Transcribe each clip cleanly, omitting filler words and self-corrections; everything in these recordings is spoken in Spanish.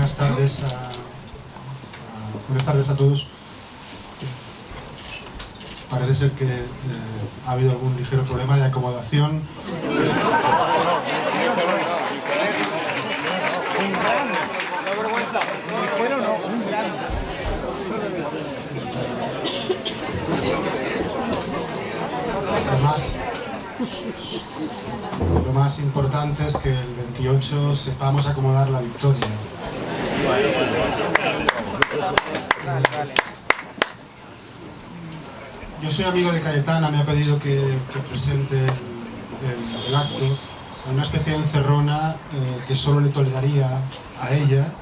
Buenas tardes a todos. Parece ser que ha habido algún ligero problema de acomodación. Lo más importante es que el 28 sepamos acomodar la victoria. Yo soy amigo de Cayetana, me ha pedido que presente el acto, una especie de encerrona que solo le toleraría a ella.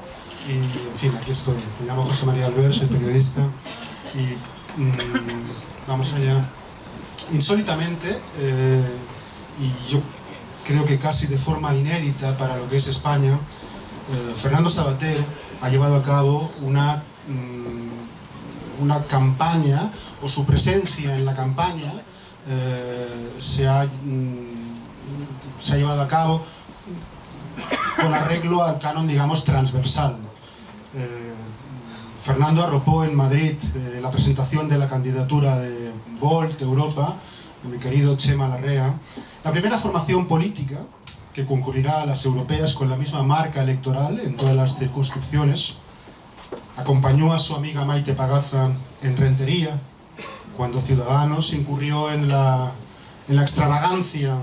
Y, en fin, aquí estoy. Me llamo José María Albert, soy periodista y vamos allá. Insólitamente, y yo creo que casi de forma inédita para lo que es España, Fernando Savater ha llevado a cabo una campaña, o su presencia en la campaña se ha llevado a cabo con arreglo al canon, digamos, transversal. Fernando arropó en Madrid la presentación de la candidatura de Volt Europa, de mi querido Txema Larrea, la primera formación política que concurrirá a las europeas con la misma marca electoral en todas las circunscripciones. Acompañó a su amiga Maite Pagaza en Rentería, cuando Ciudadanos incurrió en la extravagancia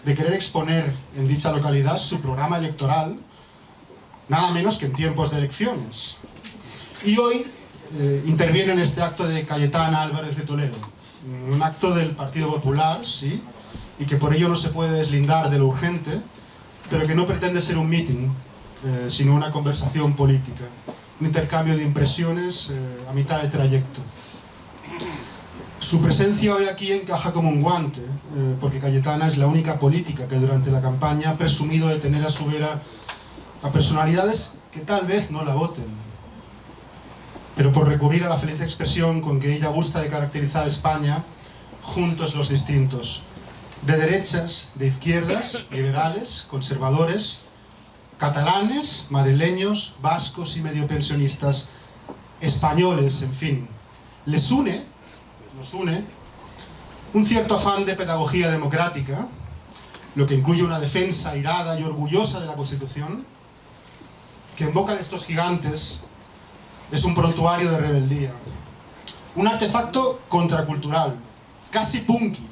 de querer exponer en dicha localidad su programa electoral, nada menos que en tiempos de elecciones. Y hoy interviene en este acto de Cayetana Álvarez de Toledo, un acto del Partido Popular, sí, y que por ello no se puede deslindar de lo urgente, pero que no pretende ser un meeting, sino una conversación política, un intercambio de impresiones a mitad de trayecto. Su presencia hoy aquí encaja como un guante, porque Cayetana es la única política que durante la campaña ha presumido de tener a su vera a personalidades que tal vez no la voten, pero por recurrir a la feliz expresión con que ella gusta de caracterizar España, juntos los distintos, de derechas, de izquierdas, liberales, conservadores, catalanes, madrileños, vascos y medio pensionistas, españoles, en fin. Nos une un cierto afán de pedagogía democrática, lo que incluye una defensa airada y orgullosa de la Constitución, que en boca de estos gigantes es un prontuario de rebeldía, un artefacto contracultural, casi punky,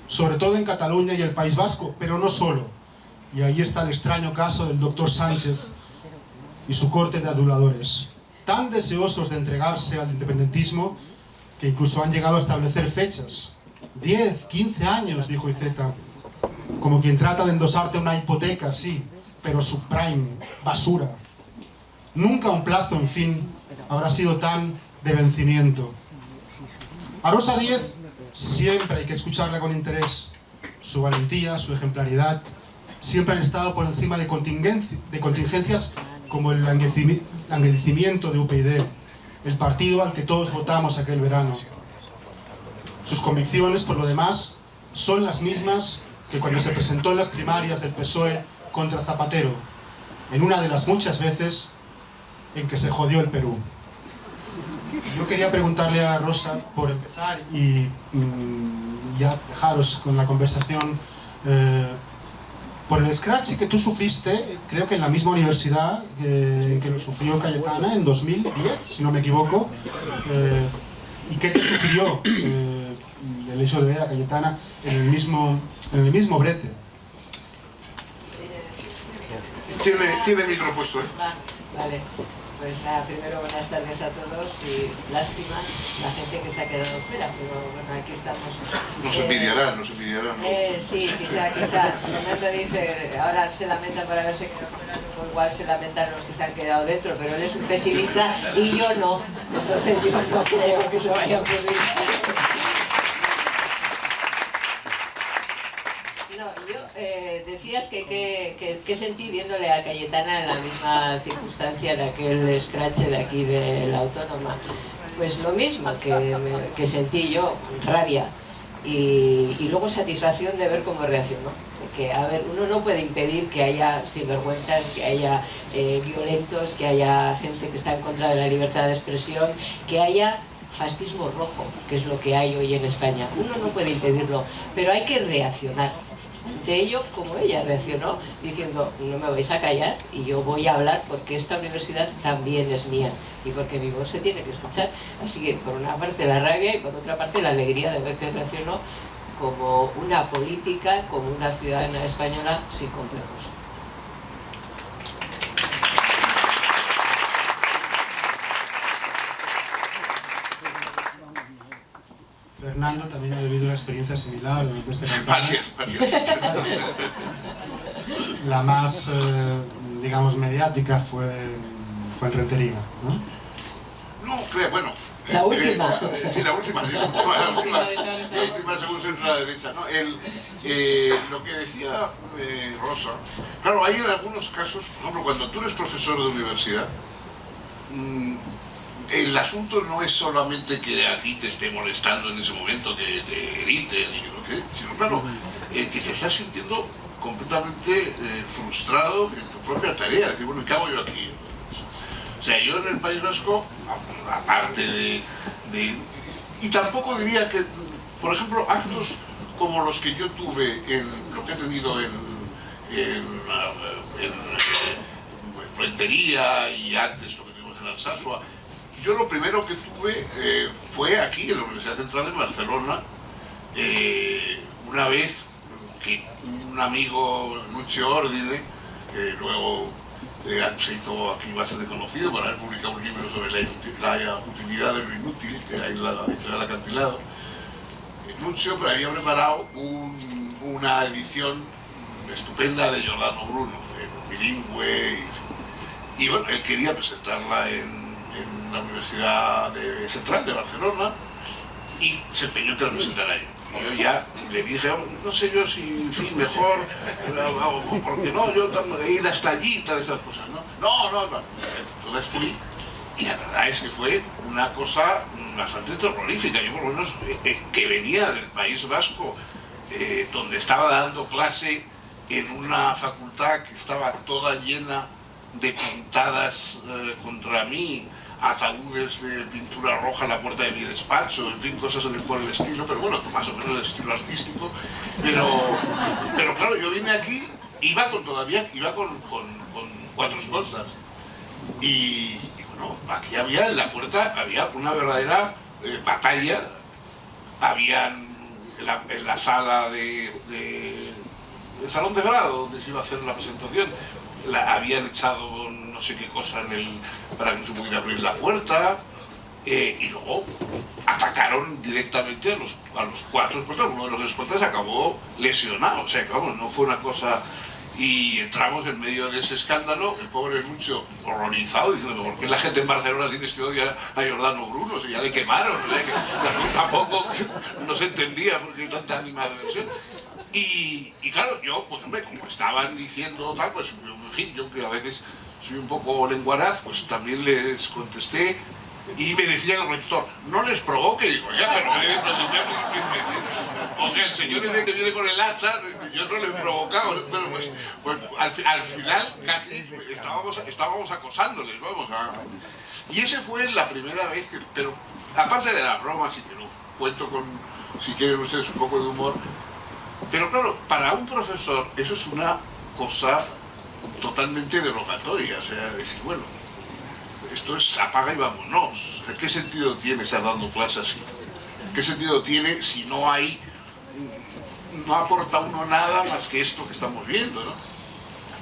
sobre todo en Cataluña y el País Vasco, pero no solo. Y ahí está el extraño caso del doctor Sánchez y su corte de aduladores, tan deseosos de entregarse al independentismo que incluso han llegado a establecer fechas. 10, 15 años, dijo Iceta, como quien trata de endosarte una hipoteca, sí, pero subprime, basura. Nunca un plazo, en fin, habrá sido tan de vencimiento. A Rosa Díez siempre hay que escucharla con interés. Su valentía, su ejemplaridad, siempre han estado por encima de contingencias como el languidecimiento de UPyD, el partido al que todos votamos aquel verano. Sus convicciones, por lo demás, son las mismas que cuando se presentó en las primarias del PSOE contra Zapatero, en una de las muchas veces en que se jodió el Perú. Yo quería preguntarle a Rosa, por empezar, y ya dejaros con la conversación, por el scratch que tú sufriste, creo que en la misma universidad en que lo sufrió Cayetana, en 2010, si no me equivoco, y qué te sufrió el hecho de ver a Cayetana en el mismo brete. Tiene el micro puesto, ¿eh? Vale, pues nada, primero buenas tardes a todos y lástima la gente que se ha quedado fuera, pero bueno, aquí estamos. Nos envidiarán, ¿no? Sí, quizá. Fernando dice, ahora se lamenta por haberse quedado fuera, luego igual se lamentan los que se han quedado dentro, pero él es un pesimista y yo no, entonces yo no creo que eso vaya a ocurrir. No, yo decías que sentí viéndole a Cayetana en la misma circunstancia de aquel scratch de aquí de la Autónoma. Pues lo mismo que sentí yo, rabia. y luego satisfacción de ver cómo reaccionó. Porque, a ver, uno no puede impedir que haya sinvergüenzas, que haya violentos, que haya gente que está en contra de la libertad de expresión, que haya fascismo rojo, que es lo que hay hoy en España. Uno no puede impedirlo, pero hay que reaccionar. De ello, como ella reaccionó, diciendo, no me vais a callar y yo voy a hablar porque esta universidad también es mía y porque mi voz se tiene que escuchar. Así que por una parte la rabia y por otra parte la alegría de ver que reaccionó como una política, como una ciudadana española sin complejos. Fernando también ha vivido una experiencia similar durante este campaña. Varias. La más, digamos, mediática fue en Rentería, ¿no? No, creo, bueno. La última. Sí, la última según centro de la derecha, ¿no? Lo que decía Rosa, claro, hay en algunos casos, por ejemplo, cuando tú eres profesor de universidad, el asunto no es solamente que a ti te esté molestando en ese momento, que te griten y que lo que, sino claro, que te estás sintiendo completamente frustrado en tu propia tarea, decir, bueno, ¿qué hago yo aquí? O sea, yo en el País Vasco, aparte y tampoco diría que, por ejemplo, actos como los que yo tuve lo que he tenido en Rentería y antes lo que tuvimos en Alsasua, yo lo primero que tuve fue aquí, en la Universidad Central en Barcelona, una vez que un amigo, Lucio Ordine, que luego se hizo aquí bastante conocido por haber publicado un libro sobre la utilidad de lo inútil, que era la editorial Acantilado. Lucio había preparado una edición estupenda de Giordano Bruno, bilingüe, y bueno, él quería presentarla en la Universidad Central de Barcelona y se empeñó en que la presentara yo. Y yo ya le dije, no sé yo si, en fin, mejor, porque no, yo he ido hasta allí y todas esas cosas, ¿no? No. Entonces fui, y la verdad es que fue una cosa bastante terrorífica. Yo por lo menos, que venía del País Vasco, donde estaba dando clase en una facultad que estaba toda llena de pintadas contra mí, ataúdes de pintura roja en la puerta de mi despacho, en fin, cosas por el estilo, pero bueno, más o menos de estilo artístico. Pero claro, yo vine aquí, iba con 4 escoltas. Y bueno, aquí había, en la puerta, había una verdadera batalla. Habían en la sala el salón de grado, donde se iba a hacer la presentación, habían echado no sé qué cosa para que no se pudiera abrir la puerta, y luego atacaron directamente a los 4 escoltas. Uno de los escoltas acabó lesionado, o sea que vamos, no fue una cosa. Y entramos en medio de ese escándalo, el pobre Lucho horrorizado, diciendo, ¿por qué la gente en Barcelona tiene este odio a Giordano Bruno? O sea, ya le quemaron, o sea, que tampoco no se entendía por qué tanta animadversión. Y claro, yo, pues hombre, como estaban diciendo tal, pues en fin, yo que a veces soy un poco lenguaraz, pues también les contesté. Y me decía el rector, no les provoque, y digo, ya, pero o sea, el señor dice que viene con el hacha, yo no le he provocado, pero pues al final casi estábamos acosándoles, vamos. Y esa fue la primera vez que, pero aparte de las bromas, y que lo cuento con, si quieren ustedes, un poco de humor, pero claro, para un profesor eso es una cosa totalmente derogatoria, o sea, decir, bueno, esto es apaga y vámonos. ¿Qué sentido tiene estar dando clases así? ¿Qué sentido tiene si no aporta uno nada más que esto que estamos viendo, ¿no?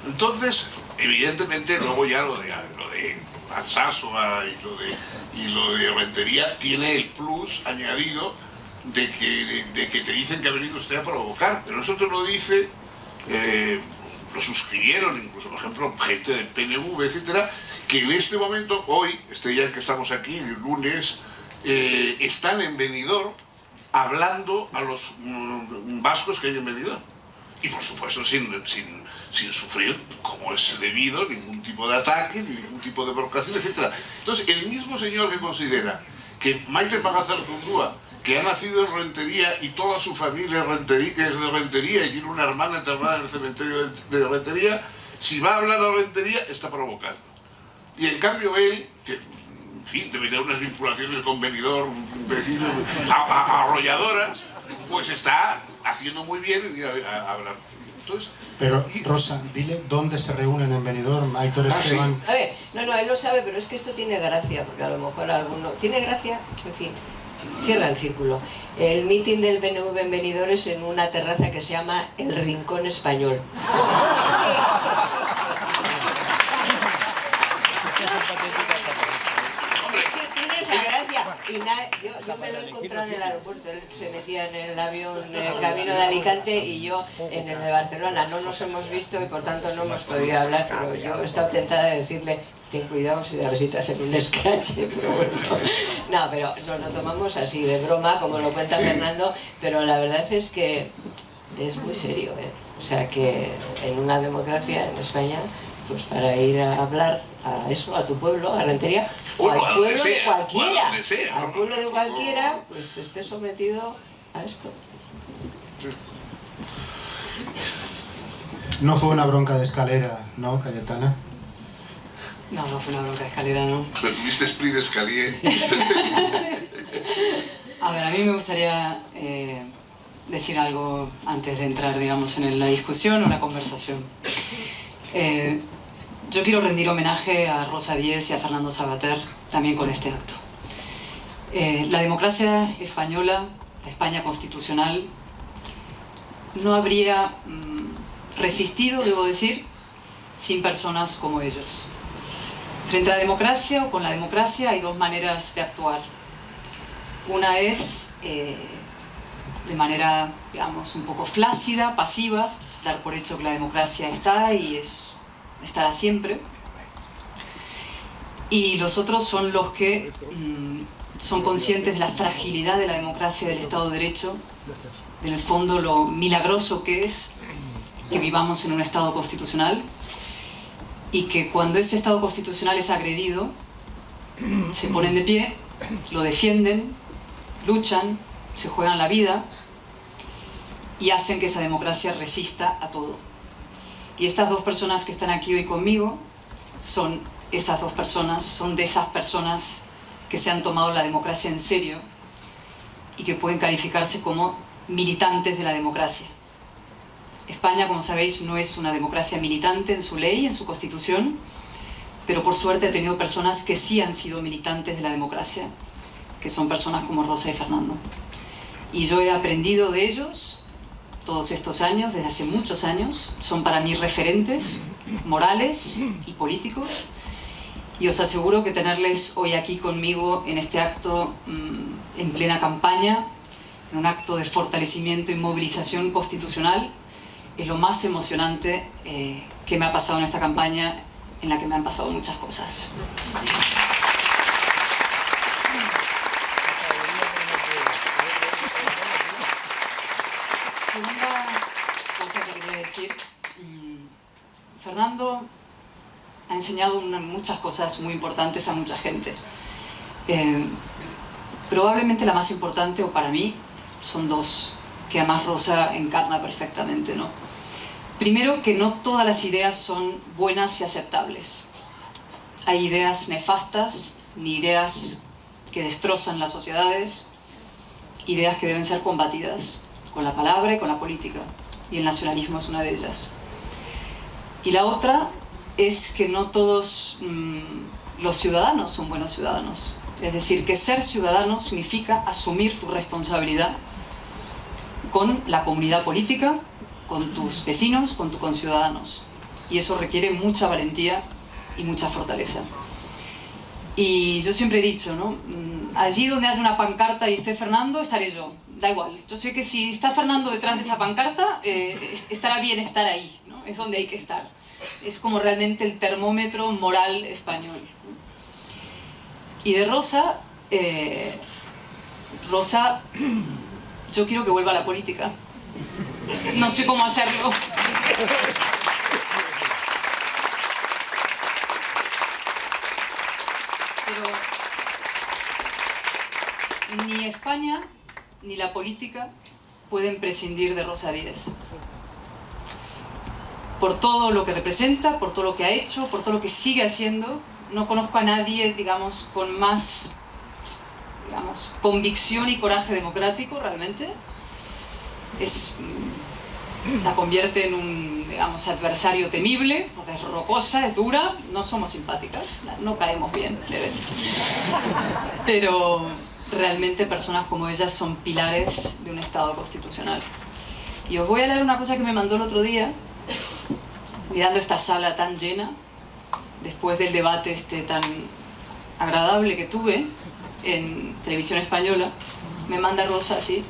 Entonces, evidentemente, luego ya lo de Alsasua y lo de Rentería tiene el plus añadido de que te dicen que ha venido usted a provocar, pero eso te lo dice, lo suscribieron incluso, por ejemplo, gente del PNV, etcétera, que en este momento, hoy, ya que estamos aquí, el lunes, están en Benidorm hablando a los vascos que hay en Benidorm. Y por supuesto sin sufrir, como es debido, ningún tipo de ataque, ningún tipo de provocación, etc. Entonces, el mismo señor que considera que Maite Pagazaurtundúa, que ha nacido en Rentería y toda su familia es de Rentería y tiene una hermana enterrada en el cementerio de Rentería, si va a hablar a Rentería está provocando. Y en cambio él, que en fin, debe tener unas vinculaciones con Benidorm, vecinos, arrolladoras, pues está haciendo muy bien a hablar. Entonces, pero, Rosa, dile dónde se reúnen en Benidorm, Aitor Esteban. Sí. A ver, no, él lo sabe, pero es que esto tiene gracia, porque a lo mejor alguno... Tiene gracia, en fin, cierra el círculo. El meeting del BNV en Benidorm es en una terraza que se llama El Rincón Español. Tiene esa gracia. Y yo me lo he encontrado en el aeropuerto. Él se metía en el avión en el camino de Alicante y yo en el de Barcelona. No nos hemos visto y por tanto no hemos podido hablar, pero yo he estado tentada de decirle: ten cuidado, a ver si te hacen un scratch, pero bueno. No, pero nos lo tomamos así de broma, como lo cuenta Fernando, pero la verdad es que es muy serio, ¿eh? O sea que en una democracia en España, pues para ir a hablar a eso, a tu pueblo, a Rentería, o al pueblo de cualquiera, al pueblo de cualquiera, pues esté sometido a esto. No fue una bronca de escalera, ¿no, Cayetana? No fue una bronca de escalera, ¿no? Pero tuviste split de escalier. A ver, a mí me gustaría decir algo antes de entrar, digamos, en la discusión o la conversación. Yo quiero rendir homenaje a Rosa Díez y a Fernando Savater también con este acto. La democracia española, la España constitucional, no habría resistido, debo decir, sin personas como ellos. Frente a la democracia o con la democracia hay dos maneras de actuar. Una es de manera, digamos, un poco flácida, pasiva, dar por hecho que la democracia está y estará siempre. Y los otros son los que son conscientes de la fragilidad de la democracia y del Estado de Derecho, en el fondo lo milagroso que es que vivamos en un Estado constitucional y que cuando ese Estado constitucional es agredido, se ponen de pie, lo defienden, luchan, se juegan la vida y hacen que esa democracia resista a todo. Y estas dos personas que están aquí hoy conmigo son esas dos personas, son de esas personas que se han tomado la democracia en serio y que pueden calificarse como militantes de la democracia. España, como sabéis, no es una democracia militante en su ley, en su constitución, pero por suerte ha tenido personas que sí han sido militantes de la democracia, que son personas como Rosa y Fernando. Y yo he aprendido de ellos todos estos años, desde hace muchos años. Son para mí referentes morales y políticos. Y os aseguro que tenerles hoy aquí conmigo en este acto en plena campaña, en un acto de fortalecimiento y movilización constitucional, es lo más emocionante que me ha pasado en esta campaña, en la que me han pasado muchas cosas. Segunda cosa que quería decir, Fernando ha enseñado muchas cosas muy importantes a mucha gente. Probablemente la más importante, o para mí, son dos, que además Rosa encarna perfectamente, ¿no? Primero, que no todas las ideas son buenas y aceptables. Hay ideas nefastas, ni ideas que destrozan las sociedades, ideas que deben ser combatidas con la palabra y con la política, y el nacionalismo es una de ellas. Y la otra es que no todos los ciudadanos son buenos ciudadanos. Es decir, que ser ciudadano significa asumir tu responsabilidad con la comunidad política, con tus vecinos, con tus conciudadanos. Y eso requiere mucha valentía y mucha fortaleza. Y yo siempre he dicho, ¿no? Allí donde haya una pancarta y esté Fernando, estaré yo. Da igual. Yo sé que si está Fernando detrás de esa pancarta, estará bien estar ahí, ¿no? Es donde hay que estar. Es como realmente el termómetro moral español. Y de Rosa, Rosa, yo quiero que vuelva a la política. No sé cómo hacerlo. Pero ni España ni la política pueden prescindir de Rosa Díez. Por todo lo que representa, por todo lo que ha hecho, por todo lo que sigue haciendo, no conozco a nadie, digamos, con más, digamos, convicción y coraje democrático, realmente. La convierte en un, digamos, adversario temible, porque es rocosa, es dura, no somos simpáticas, no caemos bien, debe ser. Pero realmente personas como ellas son pilares de un Estado constitucional. Y os voy a leer una cosa que me mandó el otro día, mirando esta sala tan llena, después del debate tan agradable que tuve en Televisión Española. Me manda Rosa así: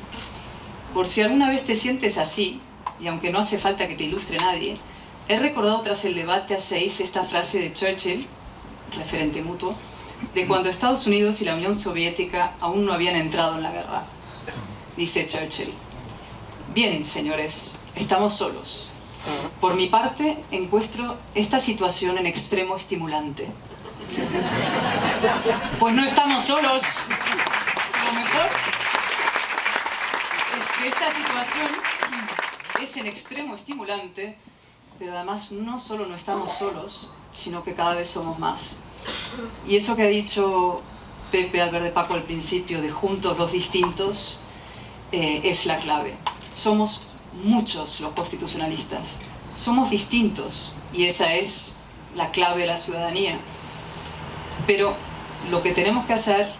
por si alguna vez te sientes así, y aunque no hace falta que te ilustre nadie, he recordado tras el debate a 6 esta frase de Churchill, referente mutuo, de cuando Estados Unidos y la Unión Soviética aún no habían entrado en la guerra. Dice Churchill: bien, señores, estamos solos. Por mi parte, encuentro esta situación en extremo estimulante. Pues no estamos solos. Lo mejor es que esta situación es en extremo estimulante, pero además no solo no estamos solos, sino que cada vez somos más. Y eso que ha dicho Pepe Albert de Paco al principio, de juntos los distintos, es la clave. Somos muchos los constitucionalistas, somos distintos, y esa es la clave de la ciudadanía. Pero lo que tenemos que hacer,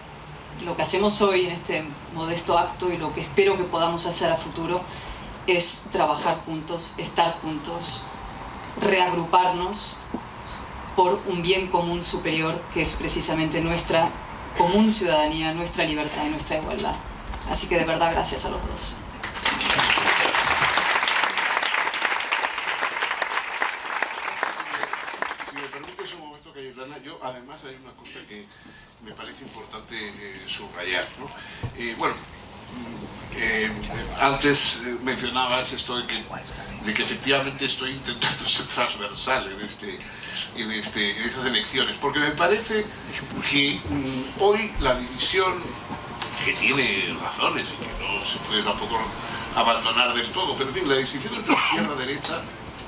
lo que hacemos hoy en este modesto acto y lo que espero que podamos hacer a futuro, es trabajar juntos, estar juntos, reagruparnos por un bien común superior, que es precisamente nuestra común ciudadanía, nuestra libertad y nuestra igualdad. Así que de verdad, gracias a los dos. Yo, además, hay una cosa que me parece importante subrayar, ¿no? Antes mencionabas esto de que efectivamente estoy intentando ser transversal en esas elecciones, porque me parece que hoy la división, que tiene razones y que no se puede tampoco abandonar del todo, pero en fin, la decisión entre izquierda y derecha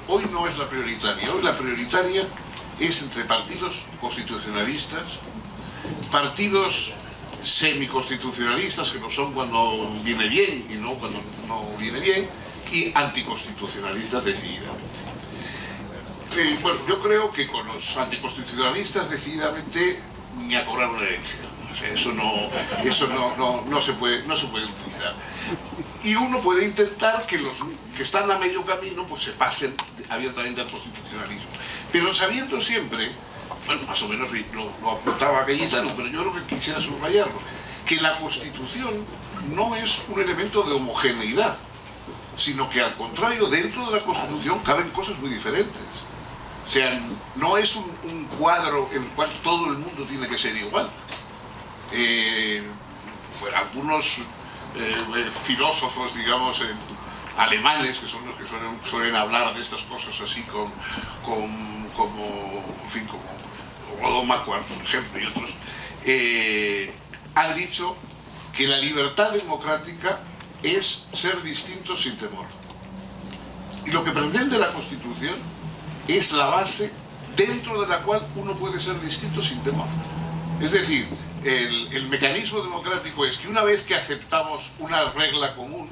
hoy no es la prioritaria. Hoy la prioritaria es entre partidos constitucionalistas, partidos semiconstitucionalistas, que lo son cuando viene bien y no cuando no viene bien, y anticonstitucionalistas decididamente. Yo creo que con los anticonstitucionalistas decididamente ni a cobrar una herencia. O sea, eso no se puede utilizar. Y uno puede intentar que los que están a medio camino pues se pasen abiertamente al constitucionalismo. Pero sabiendo siempre, bueno, más o menos lo apuntaba Cayetano, pero yo creo que quisiera subrayarlo, que la Constitución no es un elemento de homogeneidad, sino que al contrario, dentro de la Constitución caben cosas muy diferentes. O sea, no es un cuadro en el cual todo el mundo tiene que ser igual. Algunos filósofos, digamos, alemanes, que son los que suelen hablar de estas cosas así como Rodó Marquardt, por ejemplo, y otros, han dicho que la libertad democrática es ser distinto sin temor. Y lo que pretende la Constitución es la base dentro de la cual uno puede ser distinto sin temor. Es decir, el mecanismo democrático es que una vez que aceptamos una regla común,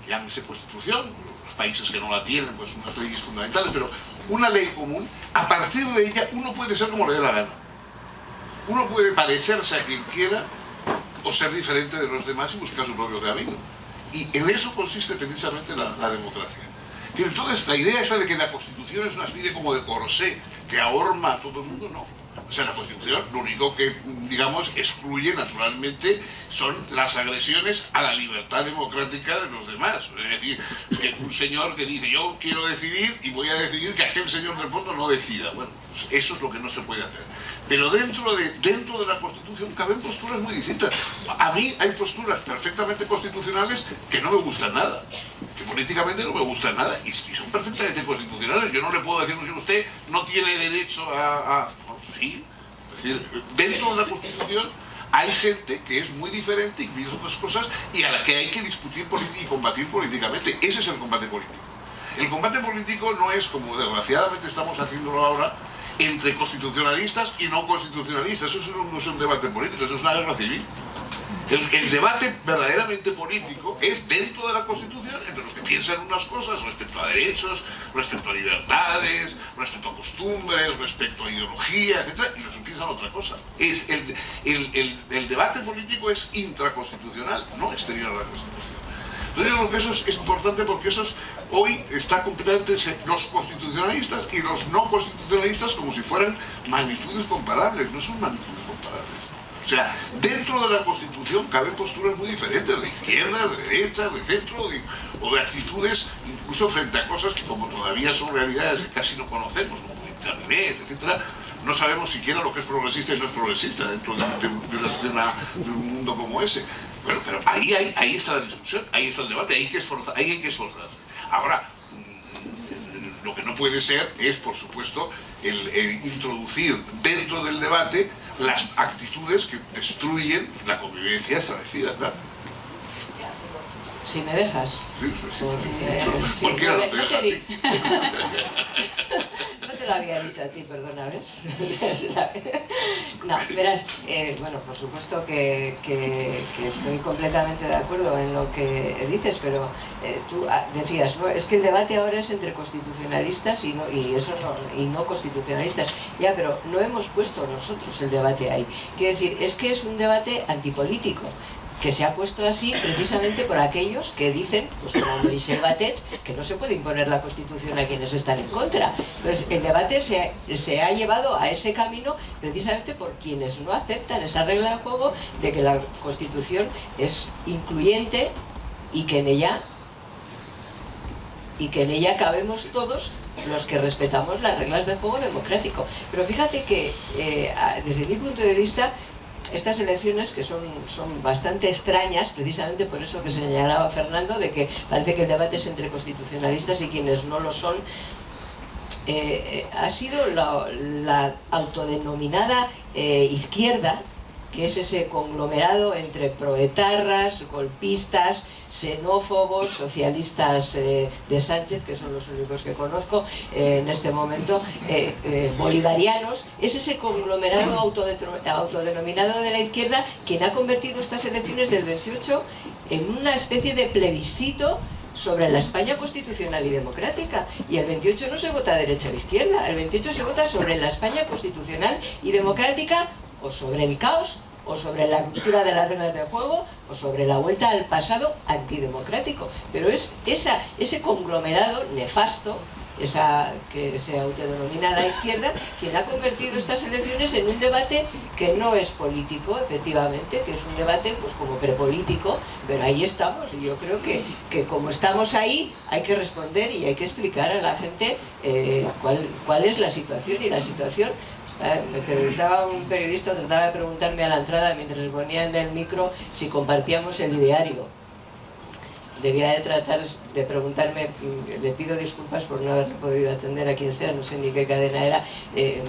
llámese Constitución, los países que no la tienen, pues unas leyes fundamentales, pero una ley común, a partir de ella uno puede ser como le dé la gana. Uno puede parecerse a quien quiera o ser diferente de los demás y buscar su propio camino. Y en eso consiste precisamente la democracia. Y entonces, la idea esa de que la Constitución es una especie como de corsé que ahorma a todo el mundo, no. O sea, la Constitución lo único que, digamos, excluye naturalmente son las agresiones a la libertad democrática de los demás. Es decir, que un señor que dice yo quiero decidir y voy a decidir que aquel señor del fondo no decida. Bueno, pues eso es lo que no se puede hacer. Pero dentro de la Constitución caben posturas muy distintas. A mí hay posturas perfectamente constitucionales que no me gustan nada, que políticamente no me gustan nada y son perfectamente constitucionales. Yo no le puedo decir a usted no tiene derecho a... Sí, es decir, dentro de la Constitución Hay gente que es muy diferente y que piensa otras cosas y a la que hay que discutir y combatir políticamente. Ese es el combate político. El combate político no es, como desgraciadamente estamos haciéndolo ahora, entre constitucionalistas y no constitucionalistas. Eso no es un debate político, eso es una guerra civil. El debate verdaderamente político es dentro de la Constitución, entre los que piensan unas cosas respecto a derechos, respecto a libertades, respecto a costumbres, respecto a ideología, etc. Y los que piensan otra cosa. El debate político es intraconstitucional, no exterior a la Constitución. Entonces yo creo que eso es importante porque hoy está completamente los constitucionalistas y los no constitucionalistas como si fueran magnitudes comparables. No son magnitudes comparables. O sea, dentro de la Constitución caben posturas muy diferentes, de izquierda, de derecha, de centro, o de actitudes incluso frente a cosas que como todavía son realidades que casi no conocemos, como Internet, etc., no sabemos siquiera lo que es progresista y no es progresista dentro de un mundo como ese. Bueno, pero ahí está la discusión, ahí está el debate, ahí hay que esforzarse. Ahora, lo que no puede ser es, por supuesto, el introducir dentro del debate las actitudes que destruyen la convivencia establecida, ¿verdad? Si me dejas. Sí. ¿Por qué no te dejas a ti? No te lo había dicho a ti, perdona, ¿ves? No, verás, bueno, por supuesto que estoy completamente de acuerdo en lo que dices, pero tú decías, ¿no? Es que el debate ahora es entre constitucionalistas y no constitucionalistas. Ya, pero no hemos puesto nosotros el debate ahí. Quiero decir, es que es un debate antipolítico, que se ha puesto así precisamente por aquellos que dicen, pues como Michel Batet, que no se puede imponer la Constitución a quienes están en contra. Entonces el debate se ha llevado a ese camino precisamente por quienes no aceptan esa regla de juego de que la Constitución es incluyente y que en ella cabemos todos los que respetamos las reglas del juego democrático. Pero fíjate que desde mi punto de vista estas elecciones, que son bastante extrañas, precisamente por eso que señalaba Fernando, de que parece que el debate es entre constitucionalistas y quienes no lo son, ha sido la autodenominada izquierda, que es ese conglomerado entre proetarras, golpistas, xenófobos, socialistas de Sánchez, que son los únicos que conozco en este momento, bolivarianos. Es ese conglomerado autodenominado de la izquierda quien ha convertido estas elecciones del 28 en una especie de plebiscito sobre la España constitucional y democrática. Y el 28 no se vota derecha o izquierda, el 28 se vota sobre la España constitucional y democrática, o sobre el caos, o sobre la ruptura de las reglas del juego, o sobre la vuelta al pasado antidemocrático. Pero es ese conglomerado nefasto, esa que se autodenomina la izquierda, quien ha convertido estas elecciones en un debate que no es político, efectivamente, que es un debate pues como prepolítico, pero ahí estamos. Y yo creo que como estamos ahí, hay que responder y hay que explicar a la gente cuál es la situación. Y la situación, me preguntaba un periodista, trataba de preguntarme a la entrada mientras se ponía en el micro si compartíamos el ideario. Debía de tratar de preguntarme, le pido disculpas por no haber podido atender a quien sea, no sé ni qué cadena era,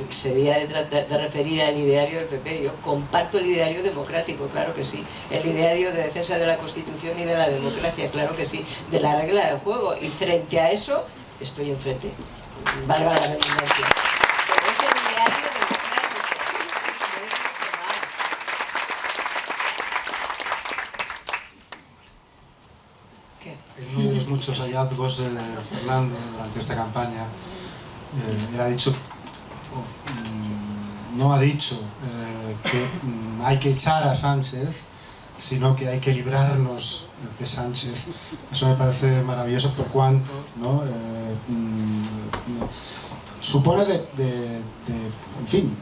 se debía de referir al ideario del PP. Yo comparto el ideario democrático, claro que sí, el ideario de defensa de la Constitución y de la democracia, claro que sí, de la regla del juego, y frente a eso estoy enfrente, valga la redundancia. Pero es el ideario democrático. En uno de los muchos hallazgos de Fernando durante esta campaña, él ha dicho, no ha dicho que hay que echar a Sánchez, sino que hay que librarnos de Sánchez. Eso me parece maravilloso por cuanto, ¿no? Supone en fin,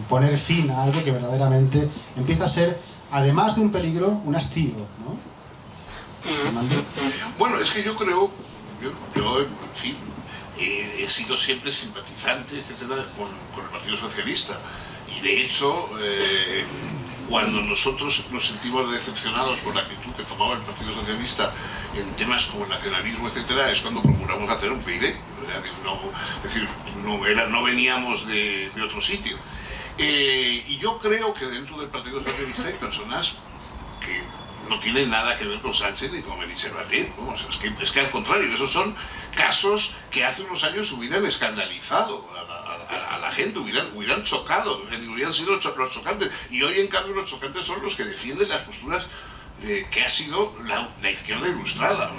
poner fin a algo que verdaderamente empieza a ser, además de un peligro, un hastío, ¿no? Bueno, es que yo creo, yo en fin, he sido siempre simpatizante, etcétera, con el Partido Socialista. Y de hecho, cuando nosotros nos sentimos decepcionados por la actitud que tomaba el Partido Socialista en temas como el nacionalismo, etcétera, es cuando procuramos hacer un PID. Es decir, no veníamos de otro sitio. Y yo creo que dentro del Partido Socialista hay personas que no tienen nada que ver con Sánchez ni con Meritxell Batet. Es que al contrario, esos son casos que hace unos años hubieran escandalizado a la gente, hubieran chocado, hubieran sido los chocantes. Y hoy, en cambio, los chocantes son los que defienden las posturas que ha sido la izquierda ilustrada.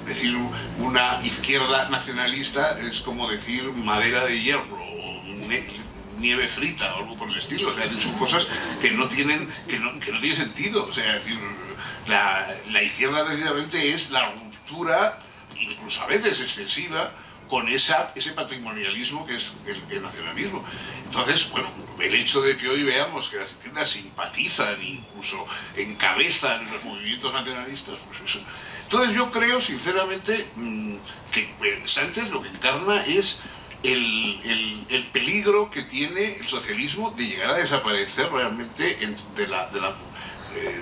Es decir, una izquierda nacionalista es como decir madera de hierro o nieve frita o algo por el estilo. O sea, son cosas que no tienen sentido. O sea, es decir, la izquierda precisamente es la ruptura, incluso a veces excesiva, con ese patrimonialismo que es el nacionalismo. Entonces, bueno, el hecho de que hoy veamos que las izquierdas simpatizan, incluso encabezan los movimientos nacionalistas, pues eso. Entonces yo creo, sinceramente, que Sánchez lo que encarna es el peligro que tiene el socialismo de llegar a desaparecer realmente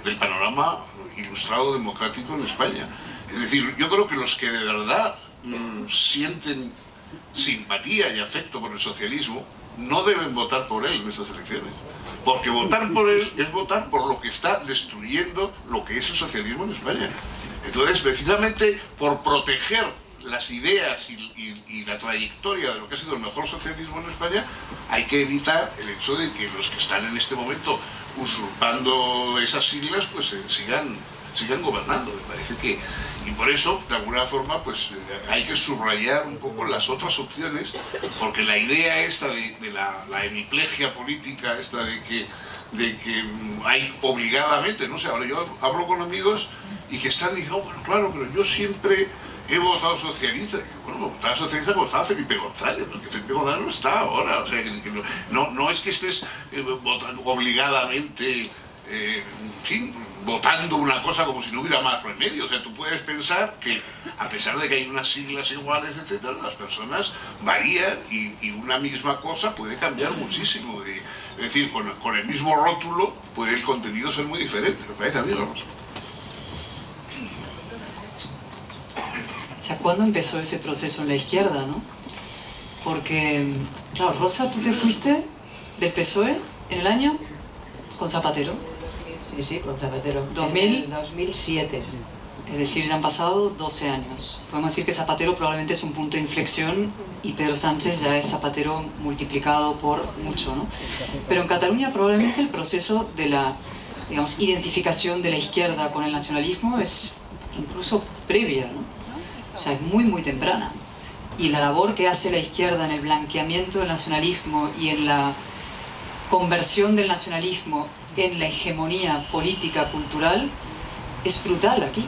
del panorama ilustrado democrático en España. Es decir, yo creo que los que de verdad sienten simpatía y afecto por el socialismo no deben votar por él en estas elecciones, porque votar por él es votar por lo que está destruyendo lo que es el socialismo en España. Entonces, precisamente por proteger las ideas y la trayectoria de lo que ha sido el mejor socialismo en España, hay que evitar el hecho de que los que están en este momento usurpando esas siglas pues sigan gobernando. Me parece que, y por eso, de alguna forma, pues hay que subrayar un poco las otras opciones, porque la idea esta de la hemiplegia política, esta de que hay obligadamente, no sé, ahora yo hablo con amigos y que están diciendo, bueno, claro, pero yo siempre he votado socialista. Bueno, votaba socialista porque estaba Felipe González, porque Felipe González no está ahora. O sea, que no es que estés votando obligadamente, votando una cosa como si no hubiera más remedio. O sea, tú puedes pensar que, a pesar de que hay unas siglas iguales, etcétera, las personas varían y una misma cosa puede cambiar muchísimo. Es decir, con el mismo rótulo puede el contenido ser muy diferente. Me parece a mí, Rosa. O sea, ¿cuándo empezó ese proceso en la izquierda, no? Porque, claro, Rosa, tú te fuiste del PSOE en el año con Zapatero. Sí, con Zapatero. 2007. Es decir, ya han pasado 12 años. Podemos decir que Zapatero probablemente es un punto de inflexión y Pedro Sánchez ya es Zapatero multiplicado por mucho, ¿no? Pero en Cataluña probablemente el proceso de la, digamos, identificación de la izquierda con el nacionalismo es incluso previa, ¿no? O sea, es muy, muy temprana. Y la labor que hace la izquierda en el blanqueamiento del nacionalismo y en la conversión del nacionalismo en la hegemonía política, cultural, es brutal aquí.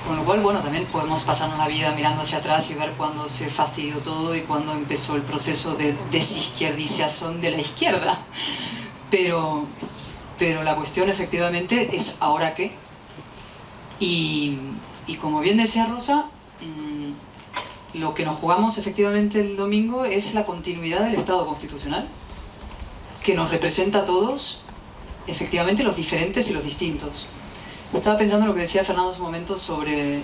Con lo cual, bueno, también podemos pasarnos la vida mirando hacia atrás y ver cuándo se fastidió todo y cuándo empezó el proceso de desizquierdización de la izquierda. Pero la cuestión efectivamente es ¿ahora qué? Y como bien decía Rosa, lo que nos jugamos efectivamente el domingo es la continuidad del Estado constitucional, que nos representa a todos, efectivamente, los diferentes y los distintos. Estaba pensando en lo que decía Fernando hace un momento sobre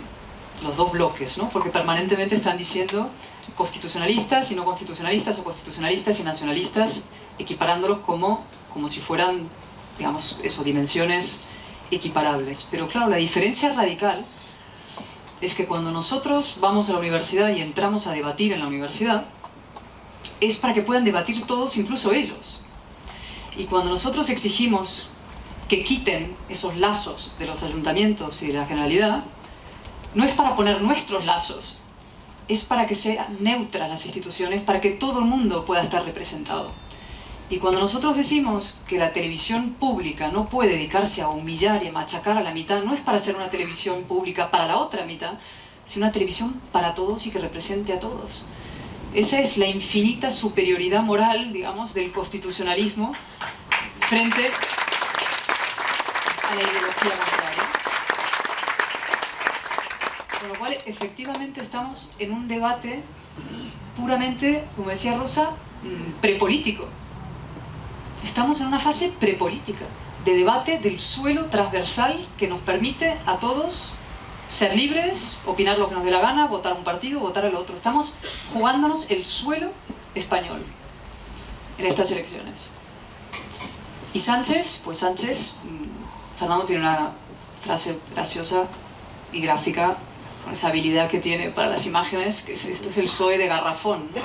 los dos bloques, ¿no? Porque permanentemente están diciendo constitucionalistas y no constitucionalistas, o constitucionalistas y nacionalistas, equiparándolos como si fueran, digamos, dimensiones equiparables. Pero claro, la diferencia radical es que cuando nosotros vamos a la universidad y entramos a debatir en la universidad, es para que puedan debatir todos, incluso ellos. Y cuando nosotros exigimos que quiten esos lazos de los ayuntamientos y de la Generalidad, no es para poner nuestros lazos, es para que sean neutras las instituciones, para que todo el mundo pueda estar representado. Y cuando nosotros decimos que la televisión pública no puede dedicarse a humillar y a machacar a la mitad, no es para hacer una televisión pública para la otra mitad, sino una televisión para todos y que represente a todos. Esa es la infinita superioridad moral, digamos, del constitucionalismo frente a la ideología contraria. Con lo cual, efectivamente, estamos en un debate puramente, como decía Rosa, prepolítico. Estamos en una fase prepolítica, de debate del suelo transversal que nos permite a todos ser libres, opinar lo que nos dé la gana, votar un partido, votar al otro. Estamos jugándonos el suelo español. en estas elecciones. Y Sánchez, pues Sánchez, Fernando tiene una frase graciosa y gráfica, con esa habilidad que tiene para las imágenes, que esto es el PSOE de garrafón, ¿no?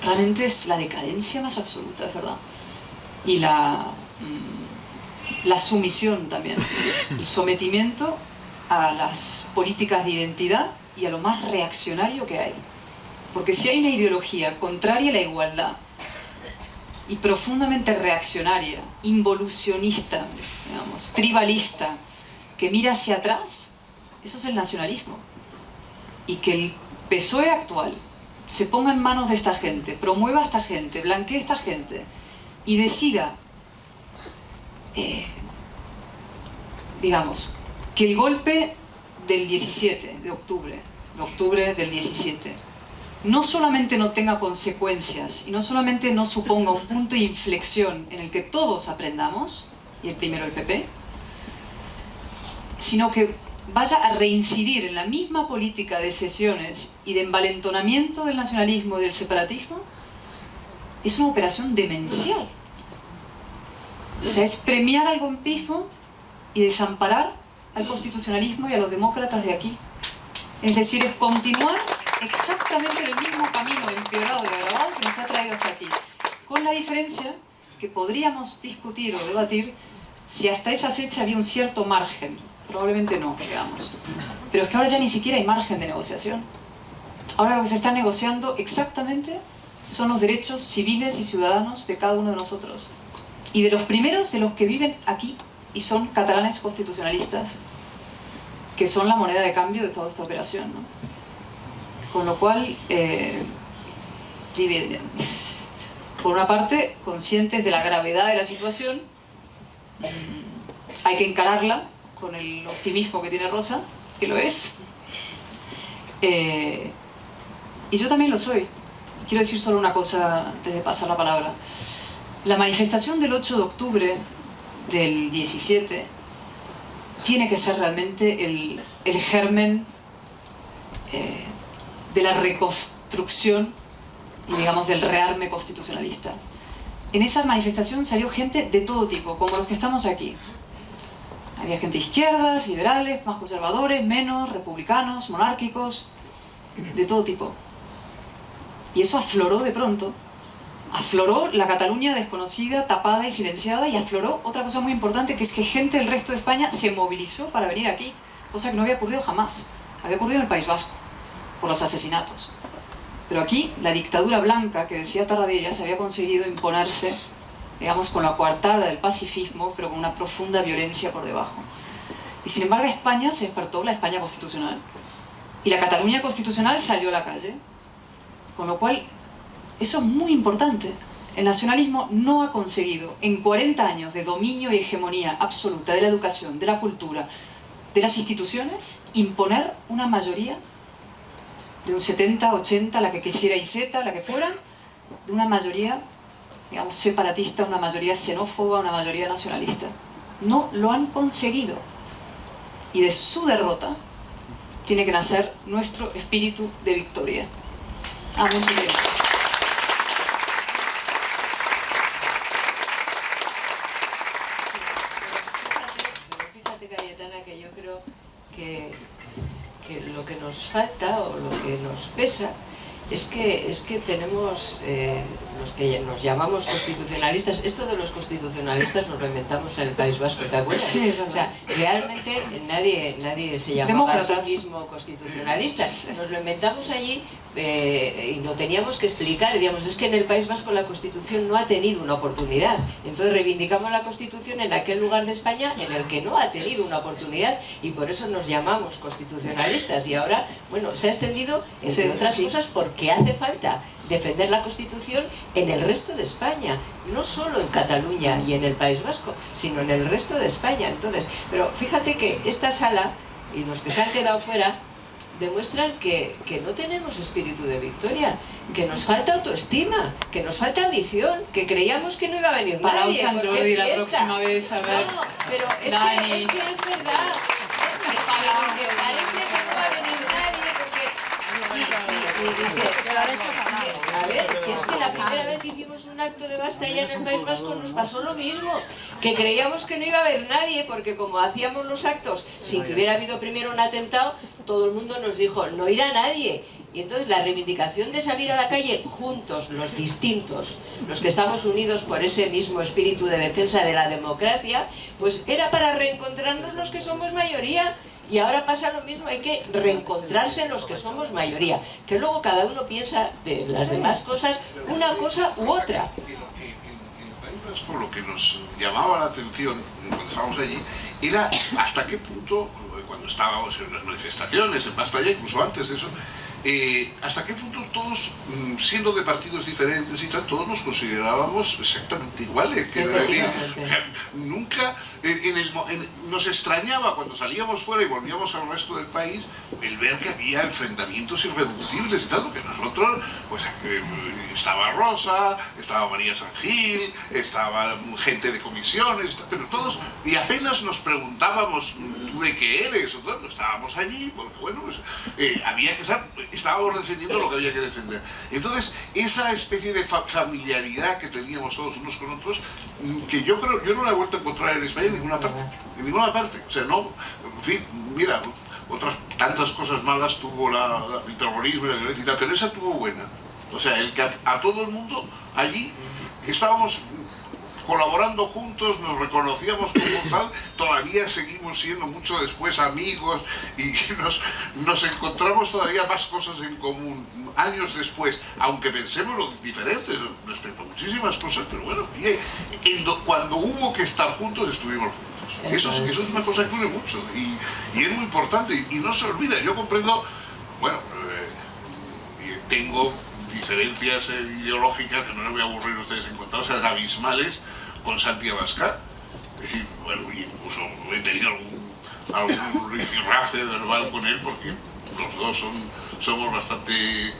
Realmente es la decadencia más absoluta, es verdad. Y la sumisión también, el sometimiento a las políticas de identidad y a lo más reaccionario que hay. Porque si hay una ideología contraria a la igualdad y profundamente reaccionaria, involucionista, digamos, tribalista, que mira hacia atrás, eso es el nacionalismo. Y que el PSOE actual se ponga en manos de esta gente, promueva a esta gente, blanquee a esta gente y decida, digamos, que el golpe del 17 de octubre del 17, no solamente no tenga consecuencias y no solamente no suponga un punto de inflexión en el que todos aprendamos, y el primero el PP, sino que vaya a reincidir en la misma política de sesiones y de envalentonamiento del nacionalismo y del separatismo, es una operación demencial. O sea, es premiar al golpismo y desamparar al constitucionalismo y a los demócratas de aquí. Es decir, es continuar exactamente el mismo camino empeorado y agravado que nos ha traído hasta aquí, con la diferencia que podríamos discutir o debatir si hasta esa fecha había un cierto margen. Probablemente no, digamos. Pero es que ahora ya ni siquiera hay margen de negociación. Ahora lo que se está negociando exactamente son los derechos civiles y ciudadanos de cada uno de nosotros. Y de los primeros de los que viven aquí y son catalanes constitucionalistas, que son la moneda de cambio de toda esta operación, ¿no? Con lo cual, por una parte, conscientes de la gravedad de la situación, hay que encararla con el optimismo que tiene Rosa, que lo es, y yo también lo soy. Quiero decir solo una cosa antes de pasar la palabra. La manifestación del 8 de octubre del 17 tiene que ser realmente el germen de la reconstrucción y, digamos, del rearme constitucionalista. En esa manifestación salió gente de todo tipo, como los que estamos aquí. Había gente de izquierdas, liberales, más conservadores, menos, republicanos, monárquicos, de todo tipo. Y eso afloró de pronto. Afloró la Cataluña desconocida, tapada y silenciada, y afloró otra cosa muy importante, que es que gente del resto de España se movilizó para venir aquí, cosa que no había ocurrido jamás. Había ocurrido en el País Vasco, por los asesinatos. Pero aquí, la dictadura blanca, que decía Tarradellas, había conseguido imponerse, digamos, con la coartada del pacifismo, pero con una profunda violencia por debajo. Y sin embargo, España se despertó, la España constitucional, y la Cataluña constitucional salió a la calle. Con lo cual, eso es muy importante. El nacionalismo no ha conseguido, en 40 años de dominio y hegemonía absoluta de la educación, de la cultura, de las instituciones, imponer una mayoría de un 70, 80, la que quisiera y Z, la que fuera, de una mayoría, digamos, separatista, una mayoría xenófoba, una mayoría nacionalista. No lo han conseguido. Y de su derrota tiene que nacer nuestro espíritu de victoria. Mucho tiempo. Fíjate, Cayetana, que yo creo que lo que nos falta o lo que nos pesa es que tenemos, los que nos llamamos constitucionalistas, esto de los constitucionalistas nos lo inventamos en el País Vasco, ¿te acuerdas? Sí, o sea, realmente nadie se llamaba a sí mismo constitucionalista, nos lo inventamos allí y lo teníamos que explicar, digamos, es que en el País Vasco la Constitución no ha tenido una oportunidad, entonces reivindicamos la Constitución en aquel lugar de España en el que no ha tenido una oportunidad y por eso nos llamamos constitucionalistas y ahora, bueno, se ha extendido entre otras cosas porque hace falta defender la Constitución en el resto de España, no solo en Cataluña y en el País Vasco, sino en el resto de España. Entonces, pero fíjate que esta sala y los que se han quedado fuera demuestran que no tenemos espíritu de victoria, que nos falta autoestima, que nos falta ambición, que creíamos que no iba a venir nadie. Para San Jordi la próxima vez, a ver. No, pero es que es verdad, que parece que no va a venir nadie, porque y dice, a ver, que es que la primera vez que hicimos un acto de basta allá en el País Vasco nos pasó lo mismo, que creíamos que no iba a haber nadie, porque como hacíamos los actos sin que hubiera habido primero un atentado, todo el mundo nos dijo, no irá nadie. Y entonces la reivindicación de salir a la calle juntos, los distintos, los que estamos unidos por ese mismo espíritu de defensa de la democracia, pues era para reencontrarnos los que somos mayoría. Y ahora pasa lo mismo, hay que reencontrarse los que somos mayoría, que luego cada uno piensa de las demás cosas una cosa u otra. Por lo que nos llamaba la atención cuando estábamos allí era hasta qué punto, cuando estábamos en las manifestaciones, en Basta Ya, incluso antes de eso, hasta qué punto todos, siendo de partidos diferentes y tal, todos nos considerábamos exactamente iguales. Que nunca, nos extrañaba cuando salíamos fuera y volvíamos al resto del país el ver que había enfrentamientos irreductibles y tal, porque nosotros, pues estaba Rosa, estaba María San Gil, estaba gente de comisiones, pero todos, y apenas nos preguntábamos ¿tú de qué eres? Nosotros estábamos allí, porque bueno, pues había que estar, estábamos defendiendo lo que había que defender. Entonces, esa especie de familiaridad que teníamos todos unos con otros, que yo creo, yo no la he vuelto a encontrar en España en ninguna parte. En ninguna parte. O sea, no, en fin, mira, otras tantas cosas malas tuvo el terrorismo y la violencia y tal, pero esa tuvo buena. O sea, el que a todo el mundo allí estábamos colaborando juntos, nos reconocíamos como tal, todavía seguimos siendo mucho después amigos y nos encontramos todavía más cosas en común años después, aunque pensemos lo diferentes respecto a muchísimas cosas, pero bueno, cuando hubo que estar juntos, estuvimos juntos. Eso es una cosa que une mucho y es muy importante y no se olvida. Yo comprendo, bueno, tengo diferencias ideológicas que no les voy a aburrir a ustedes encontradas, abismales con Santi Abascal. Es decir, bueno, incluso he tenido algún rifirrafe verbal con él porque los dos somos bastante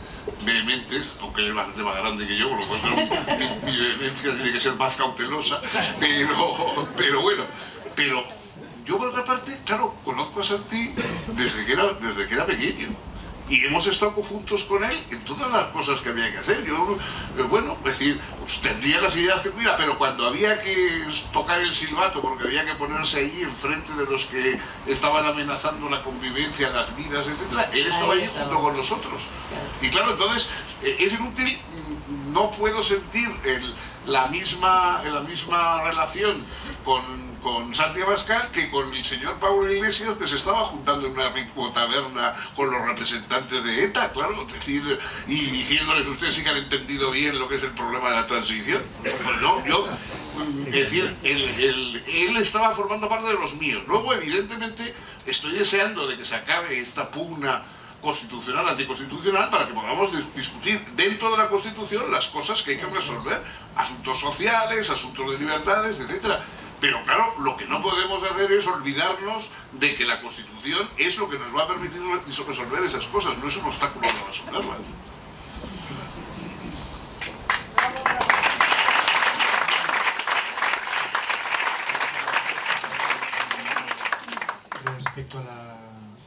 vehementes, aunque él es bastante más grande que yo, por lo cual mi vehemencia tiene que ser más cautelosa, pero bueno, pero yo por otra parte, claro, conozco a Santi desde que era pequeño. Y hemos estado juntos con él en todas las cosas que había que hacer. Yo, bueno, es decir, pues tendría las ideas que tuviera, pero cuando había que tocar el silbato, porque había que ponerse ahí enfrente de los que estaban amenazando la convivencia, las vidas, etc., él estaba ahí junto con nosotros. Y claro, entonces, es inútil, no puedo sentir la misma relación con Santi Abascal que con el señor Pablo Iglesias, que se estaba juntando en una taberna con los representantes de ETA, claro, es decir, y diciéndoles, ustedes sí que han entendido bien lo que es el problema de la transición. Pues no, es decir, él estaba formando parte de los míos. Luego, evidentemente, estoy deseando de que se acabe esta pugna constitucional, anticonstitucional, para que podamos discutir dentro de la Constitución las cosas que hay que resolver, asuntos sociales, asuntos de libertades, etc. Pero claro, lo que no podemos hacer es olvidarnos de que la Constitución es lo que nos va a permitir resolver esas cosas, no es un obstáculo para resolverlas.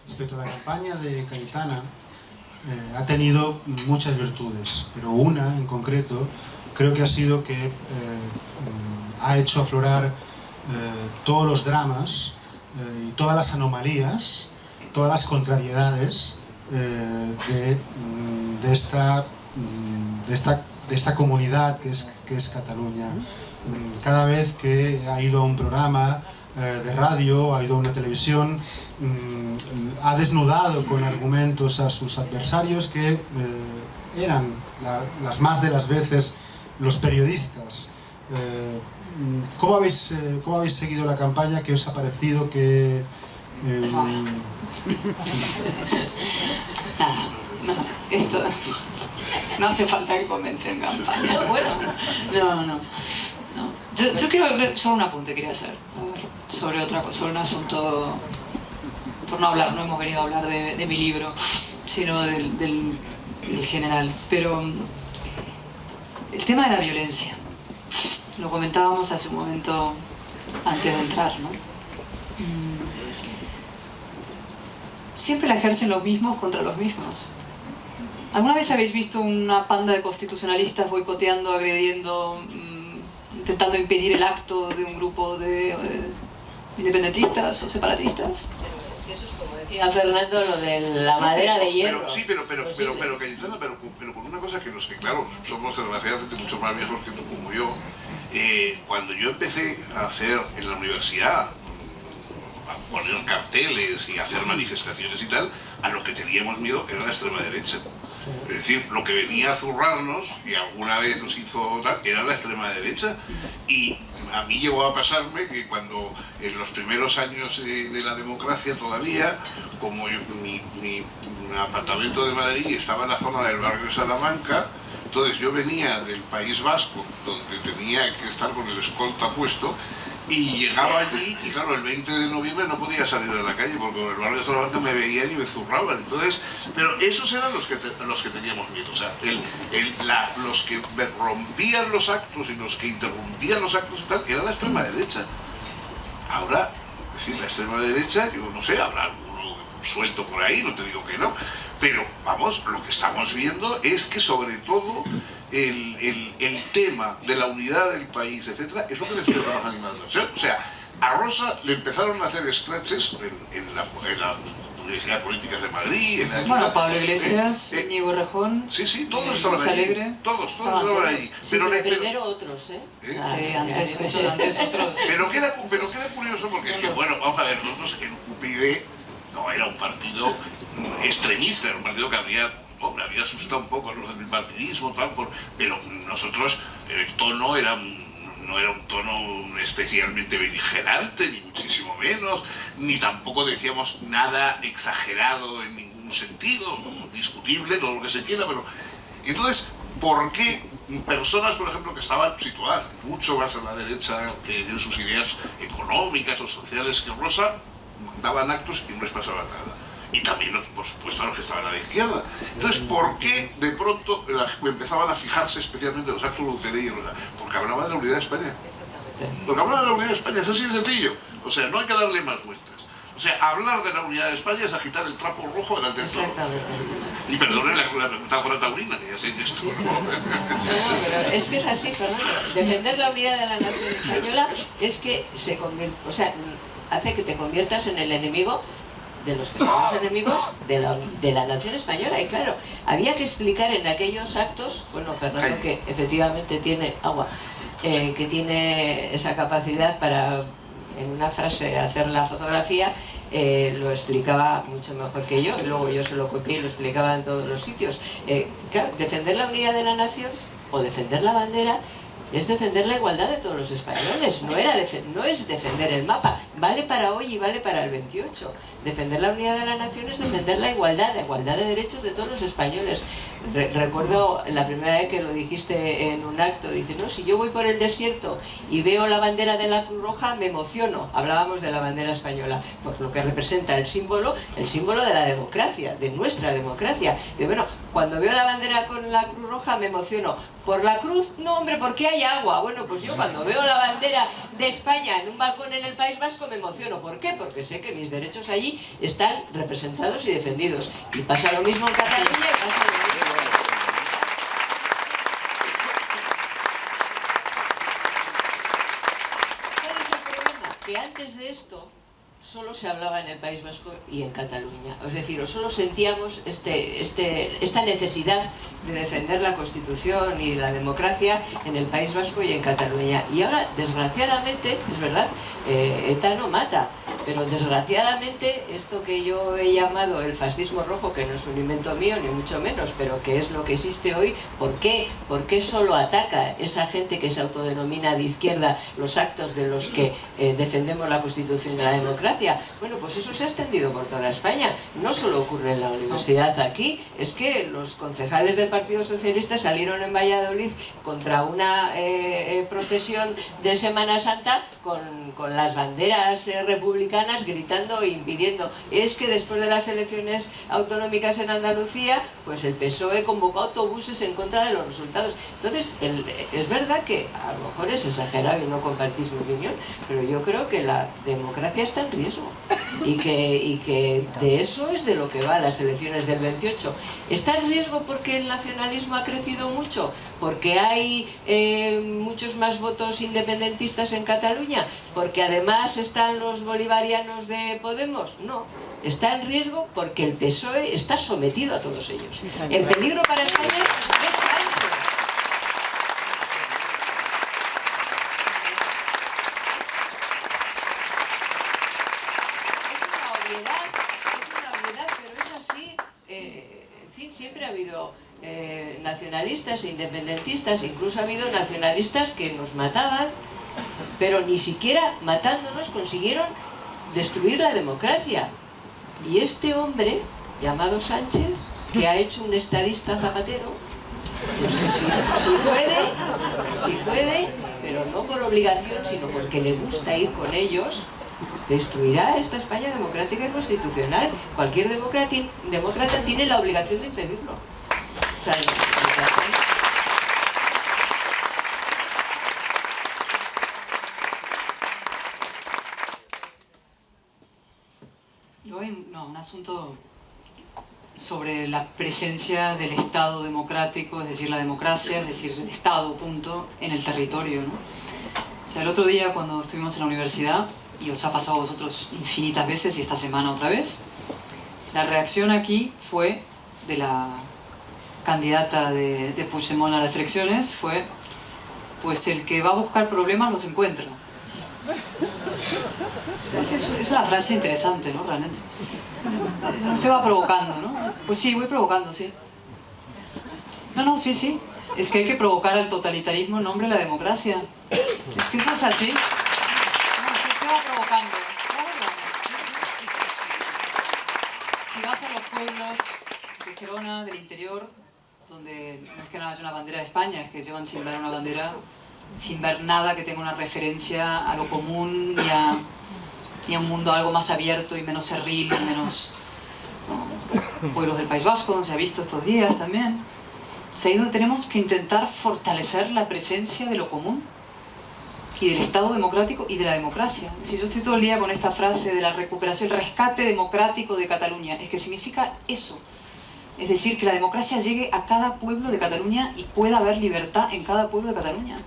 Respecto a la campaña de Cayetana, ha tenido muchas virtudes, pero una en concreto creo que ha sido que ha hecho aflorar todos los dramas y todas las anomalías, todas las contrariedades de esta comunidad que es Cataluña. Cada vez que ha ido a un programa de radio, ha ido a una televisión, ha desnudado con argumentos a sus adversarios que eran las más de las veces los periodistas. ¿Cómo habéis seguido la campaña? ¿Qué os ha parecido? Esto no hace falta que comenten campaña. No. Yo quiero, solo un apunte quería hacer sobre otra cosa, sobre un asunto, por no hemos venido a hablar de mi libro, sino del general. Pero el tema de la violencia, lo comentábamos hace un momento antes de entrar, ¿no? Siempre la ejercen los mismos contra los mismos. ¿Alguna vez habéis visto una panda de constitucionalistas boicoteando, agrediendo, intentando impedir el acto de un grupo de independentistas o separatistas? Eso es como decía Fernando, lo de la madera de hierro. Pero con una cosa que los que, claro, somos desgraciadamente mucho más viejos que tú como yo, cuando yo empecé a hacer en la universidad, a poner carteles y hacer manifestaciones y tal, a lo que teníamos miedo era la extrema derecha. Es decir, lo que venía a zurrarnos, y alguna vez nos hizo tal, era la extrema derecha. Y a mí llegó a pasarme que cuando en los primeros años de la democracia todavía, como mi apartamento de Madrid estaba en la zona del barrio de Salamanca, entonces yo venía del País Vasco, donde tenía que estar con el escolta puesto, y llegaba allí y claro, el 20 de noviembre no podía salir a la calle porque en el barrio de Salamanca me veían y me zurraban. Entonces, pero esos eran los que teníamos miedo. O sea, los que rompían los actos y los que interrumpían los actos y tal, era la extrema derecha. Ahora, es decir, la extrema derecha, yo no sé, habrá alguno suelto por ahí, no te digo que no, pero vamos, lo que estamos viendo es que sobre todo el tema de la unidad del país, etcétera, es lo que les estamos animando. O sea, a Rosa le empezaron a hacer scratches en la Universidad de Políticas de Madrid. Bueno, Pablo Iglesias, Íñigo Errejón. Sí, todos estaban ahí. Todos estaban ahí. Sí, pero primero otros, ¿eh? Sí, antes otros. Pero queda curioso porque es que, bueno, vamos a ver, nosotros en UPyD no era un partido extremista, era un partido que me había asustado un poco a los del bipartidismo, tal, pero nosotros, el tono no era un tono especialmente beligerante, ni muchísimo menos, ni tampoco decíamos nada exagerado en ningún sentido, discutible, todo lo que se quiera, pero... Entonces, ¿por qué personas, por ejemplo, que estaban situadas mucho más a la derecha que en sus ideas económicas o sociales que Rosa, daban actos y no les pasaba nada? Y también, por supuesto, a los que estaban a la izquierda. Entonces, ¿por qué de pronto empezaban a fijarse especialmente los actos de UPyD y Rosa? Porque hablaba de la unidad de España. Porque hablaba de la unidad de España, es así de sencillo. O sea, no hay que darle más vueltas. O sea, hablar de la unidad de España es agitar el trapo rojo delante del toro. Exactamente. Y perdonen la metáfora taurina, que ya sé que esto no... Pero es que es así, Fernando. Defender la unidad de la nación española es que hace que te conviertas en el enemigo de los que somos enemigos de la nación española. Y claro, había que explicar en aquellos actos, bueno, Fernando, que efectivamente tiene agua, que tiene esa capacidad para, en una frase, hacer la fotografía, lo explicaba mucho mejor que yo, y luego yo se lo copié y lo explicaba en todos los sitios. Claro, defender la unidad de la nación o defender la bandera es defender la igualdad de todos los españoles, no es defender el mapa, vale para hoy y vale para el 28. Defender la unidad de la nación es defender la igualdad de derechos de todos los españoles. Recuerdo la primera vez que lo dijiste en un acto, dice, no, si yo voy por el desierto y veo la bandera de la Cruz Roja, me emociono. Hablábamos de la bandera española, por lo que representa el símbolo de la democracia, de nuestra democracia. Y bueno, cuando veo la bandera con la Cruz Roja me emociono. ¿Por la cruz? No, hombre, porque hay agua. Bueno, pues yo cuando veo la bandera de España en un balcón en el País Vasco me emociono. ¿Por qué? Porque sé que mis derechos allí están representados y defendidos. Y pasa lo mismo en Cataluña y pasa lo mismo. ¿Cuál es el problema? Que antes de esto solo se hablaba en el País Vasco y en Cataluña. Es decir, o solo sentíamos esta necesidad de defender la Constitución y la democracia en el País Vasco y en Cataluña. Y ahora, desgraciadamente, es verdad, ETA no mata, pero desgraciadamente esto que yo he llamado el fascismo rojo, que no es un invento mío, ni mucho menos, pero que es lo que existe hoy, ¿por qué solo ataca esa gente que se autodenomina de izquierda los actos de los que defendemos la Constitución y la democracia? Bueno, pues eso se ha extendido por toda España. No solo ocurre en la universidad aquí, es que los concejales del Partido Socialista salieron en Valladolid contra una procesión de Semana Santa con las banderas republicanas gritando e impidiendo. Es que después de las elecciones autonómicas en Andalucía, pues el PSOE convocó autobuses en contra de los resultados. Entonces, es verdad que a lo mejor es exagerado y no compartís mi opinión, pero yo creo que la democracia está en riesgo. y que de eso es de lo que van las elecciones del 28. ¿Está en riesgo porque el nacionalismo ha crecido mucho? ¿Porque hay muchos más votos independentistas en Cataluña? ¿Porque además están los bolivarianos de Podemos? No. Está en riesgo porque el PSOE está sometido a todos ellos. El peligro para España es Sánchez. Es una obviedad, pero es así. En fin, siempre ha habido nacionalistas e independentistas, incluso ha habido nacionalistas que nos mataban, pero ni siquiera matándonos consiguieron destruir la democracia. Y este hombre, llamado Sánchez, que ha hecho un estadista Zapatero, pues si puede, pero no por obligación, sino porque le gusta ir con ellos, destruirá esta España democrática y constitucional. Cualquier demócrata tiene la obligación de impedirlo. O sea, un asunto sobre la presencia del Estado democrático, es decir, la democracia, es decir, el Estado, punto, en el territorio, ¿no? O sea, el otro día cuando estuvimos en la universidad, y os ha pasado a vosotros infinitas veces y esta semana otra vez, la reacción aquí fue de la candidata de Puigdemont a las elecciones, fue, pues el que va a buscar problemas los encuentra. Entonces, es una frase interesante, ¿no? Realmente. Usted va provocando, ¿no? Pues sí, voy provocando, sí. No, sí. Es que hay que provocar al totalitarismo en nombre de la democracia. Es que eso es así. No, usted va provocando. Si vas a los pueblos de Gerona, del interior, donde no es que no haya una bandera de España, es que llevan sin ver una bandera, sin ver nada que tenga una referencia a lo común y a un mundo algo más abierto y menos cerril y menos... ¿no? Pueblos del País Vasco, donde se ha visto estos días también. O sea, ahí donde tenemos que intentar fortalecer la presencia de lo común y del Estado democrático y de la democracia. Es decir, yo estoy todo el día con esta frase de la recuperación, el rescate democrático de Cataluña. Es que significa eso. Es decir, que la democracia llegue a cada pueblo de Cataluña y pueda haber libertad en cada pueblo de Cataluña.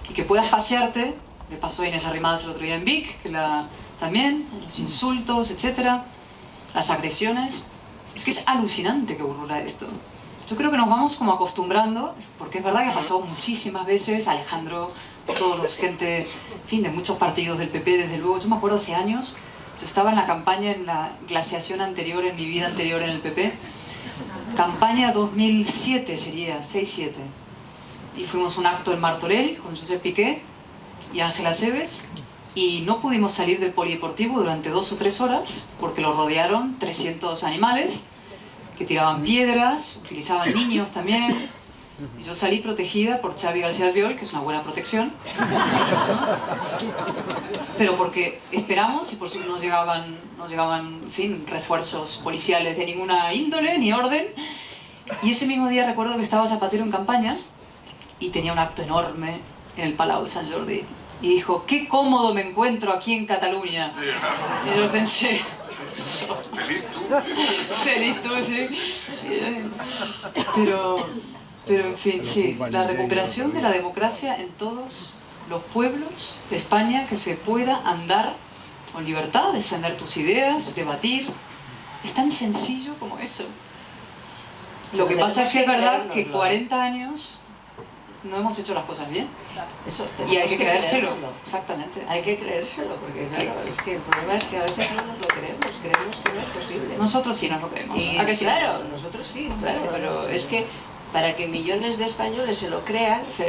Y que puedas pasearte, le pasó a Inés Arrimadas el otro día en Vic, que también, los insultos, etcétera, las agresiones. Es que es alucinante que ocurra esto. Yo creo que nos vamos como acostumbrando, porque es verdad que ha pasado muchísimas veces, Alejandro, todos los gente, en fin, de muchos partidos del PP, desde luego. Yo me acuerdo hace años, yo estaba en la campaña, en la glaciación anterior, en mi vida anterior en el PP, campaña 2007 sería, 6-7. Y fuimos a un acto en Martorell con Josep Piqué y Ángela Seves y no pudimos salir del polideportivo durante 2 o 3 horas porque lo rodearon 300 animales que tiraban piedras, utilizaban niños también. Y yo salí protegida por Xavi García Albiol, que es una buena protección. Pero porque esperamos y por supuesto no llegaban, en fin, refuerzos policiales de ninguna índole ni orden. Y ese mismo día recuerdo que estaba Zapatero en campaña y tenía un acto enorme en el Palau de Sant Jordi. Y dijo, qué cómodo me encuentro aquí en Cataluña. Y yo pensé... Feliz tú. Feliz tú, sí. Pero en fin, sí, la recuperación de la democracia en todos los pueblos de España, que se pueda andar con libertad, defender tus ideas, debatir. Es tan sencillo como eso. Lo que pasa es que es verdad que 40 años no hemos hecho las cosas bien. Eso, y hay que creérselo. Exactamente. Hay que creérselo, porque claro, es que el problema es que a veces no nos lo creemos que no es posible. Nosotros sí nos lo creemos. Y, ¿A que sí? Claro, nosotros sí, claro, pero es que para que millones de españoles se lo crean, sí,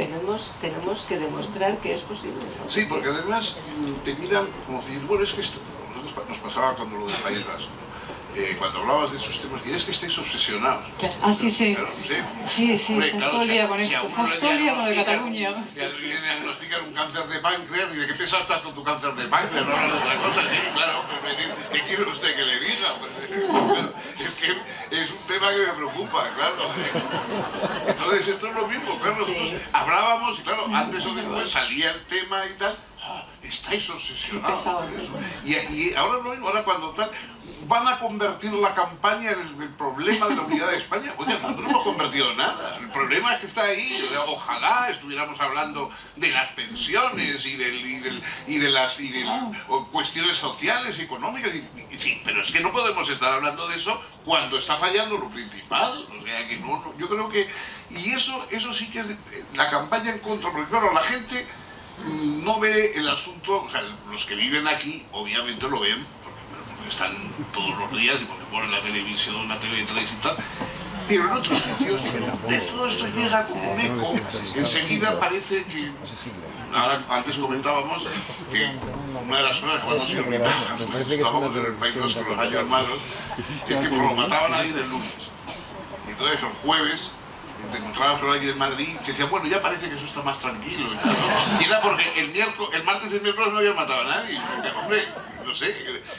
tenemos que demostrar que es posible, ¿no? Sí, porque además te miran como que, bueno, es que esto nos pasaba cuando lo del País Vasco. Cuando hablabas de esos temas, y es que estáis obsesionados. Ah, sí, sí. Claro, sí, hombre, estás todo el día con esto. Estás todo el día con lo de Cataluña. Le diagnostican un cáncer de páncreas y de qué peso estás con tu cáncer de páncreas, no hablas de otra cosa. Sí, claro, ¿qué quiere usted que le diga? Es que es un tema que me preocupa, claro. Entonces esto es lo mismo, claro. Nosotros hablábamos y claro, antes o después salía el tema y tal. estáis obsesionados con eso. Y ahora lo mismo, ahora cuando tal, van a convertir la campaña en el problema de la unidad de España. Oye, nosotros no hemos convertido en nada. El problema es que está ahí. Ojalá estuviéramos hablando de las pensiones y de las cuestiones sociales y económicas. Sí, pero es que no podemos estar hablando de eso cuando está fallando lo principal. O sea, que no, yo creo que... Y eso sí que es la campaña en contra, porque claro, la gente no ve el asunto, o sea, los que viven aquí obviamente lo ven, porque están todos los días y porque ponen la televisión, la TV3 y tal, pero en otros sitios todo esto llega como un eco, enseguida parece que, ahora antes comentábamos que una de las cosas que cuando se olvidaba, estábamos en el País Vasco con los años malos, es que lo mataban a alguien el lunes, y entonces el jueves te encontrabas con alguien en Madrid y te decía, bueno, ya parece que eso está más tranquilo y tal, ¿no? Y era porque el martes y el miércoles no habían matado a nadie. Y me decía, hombre, no sé.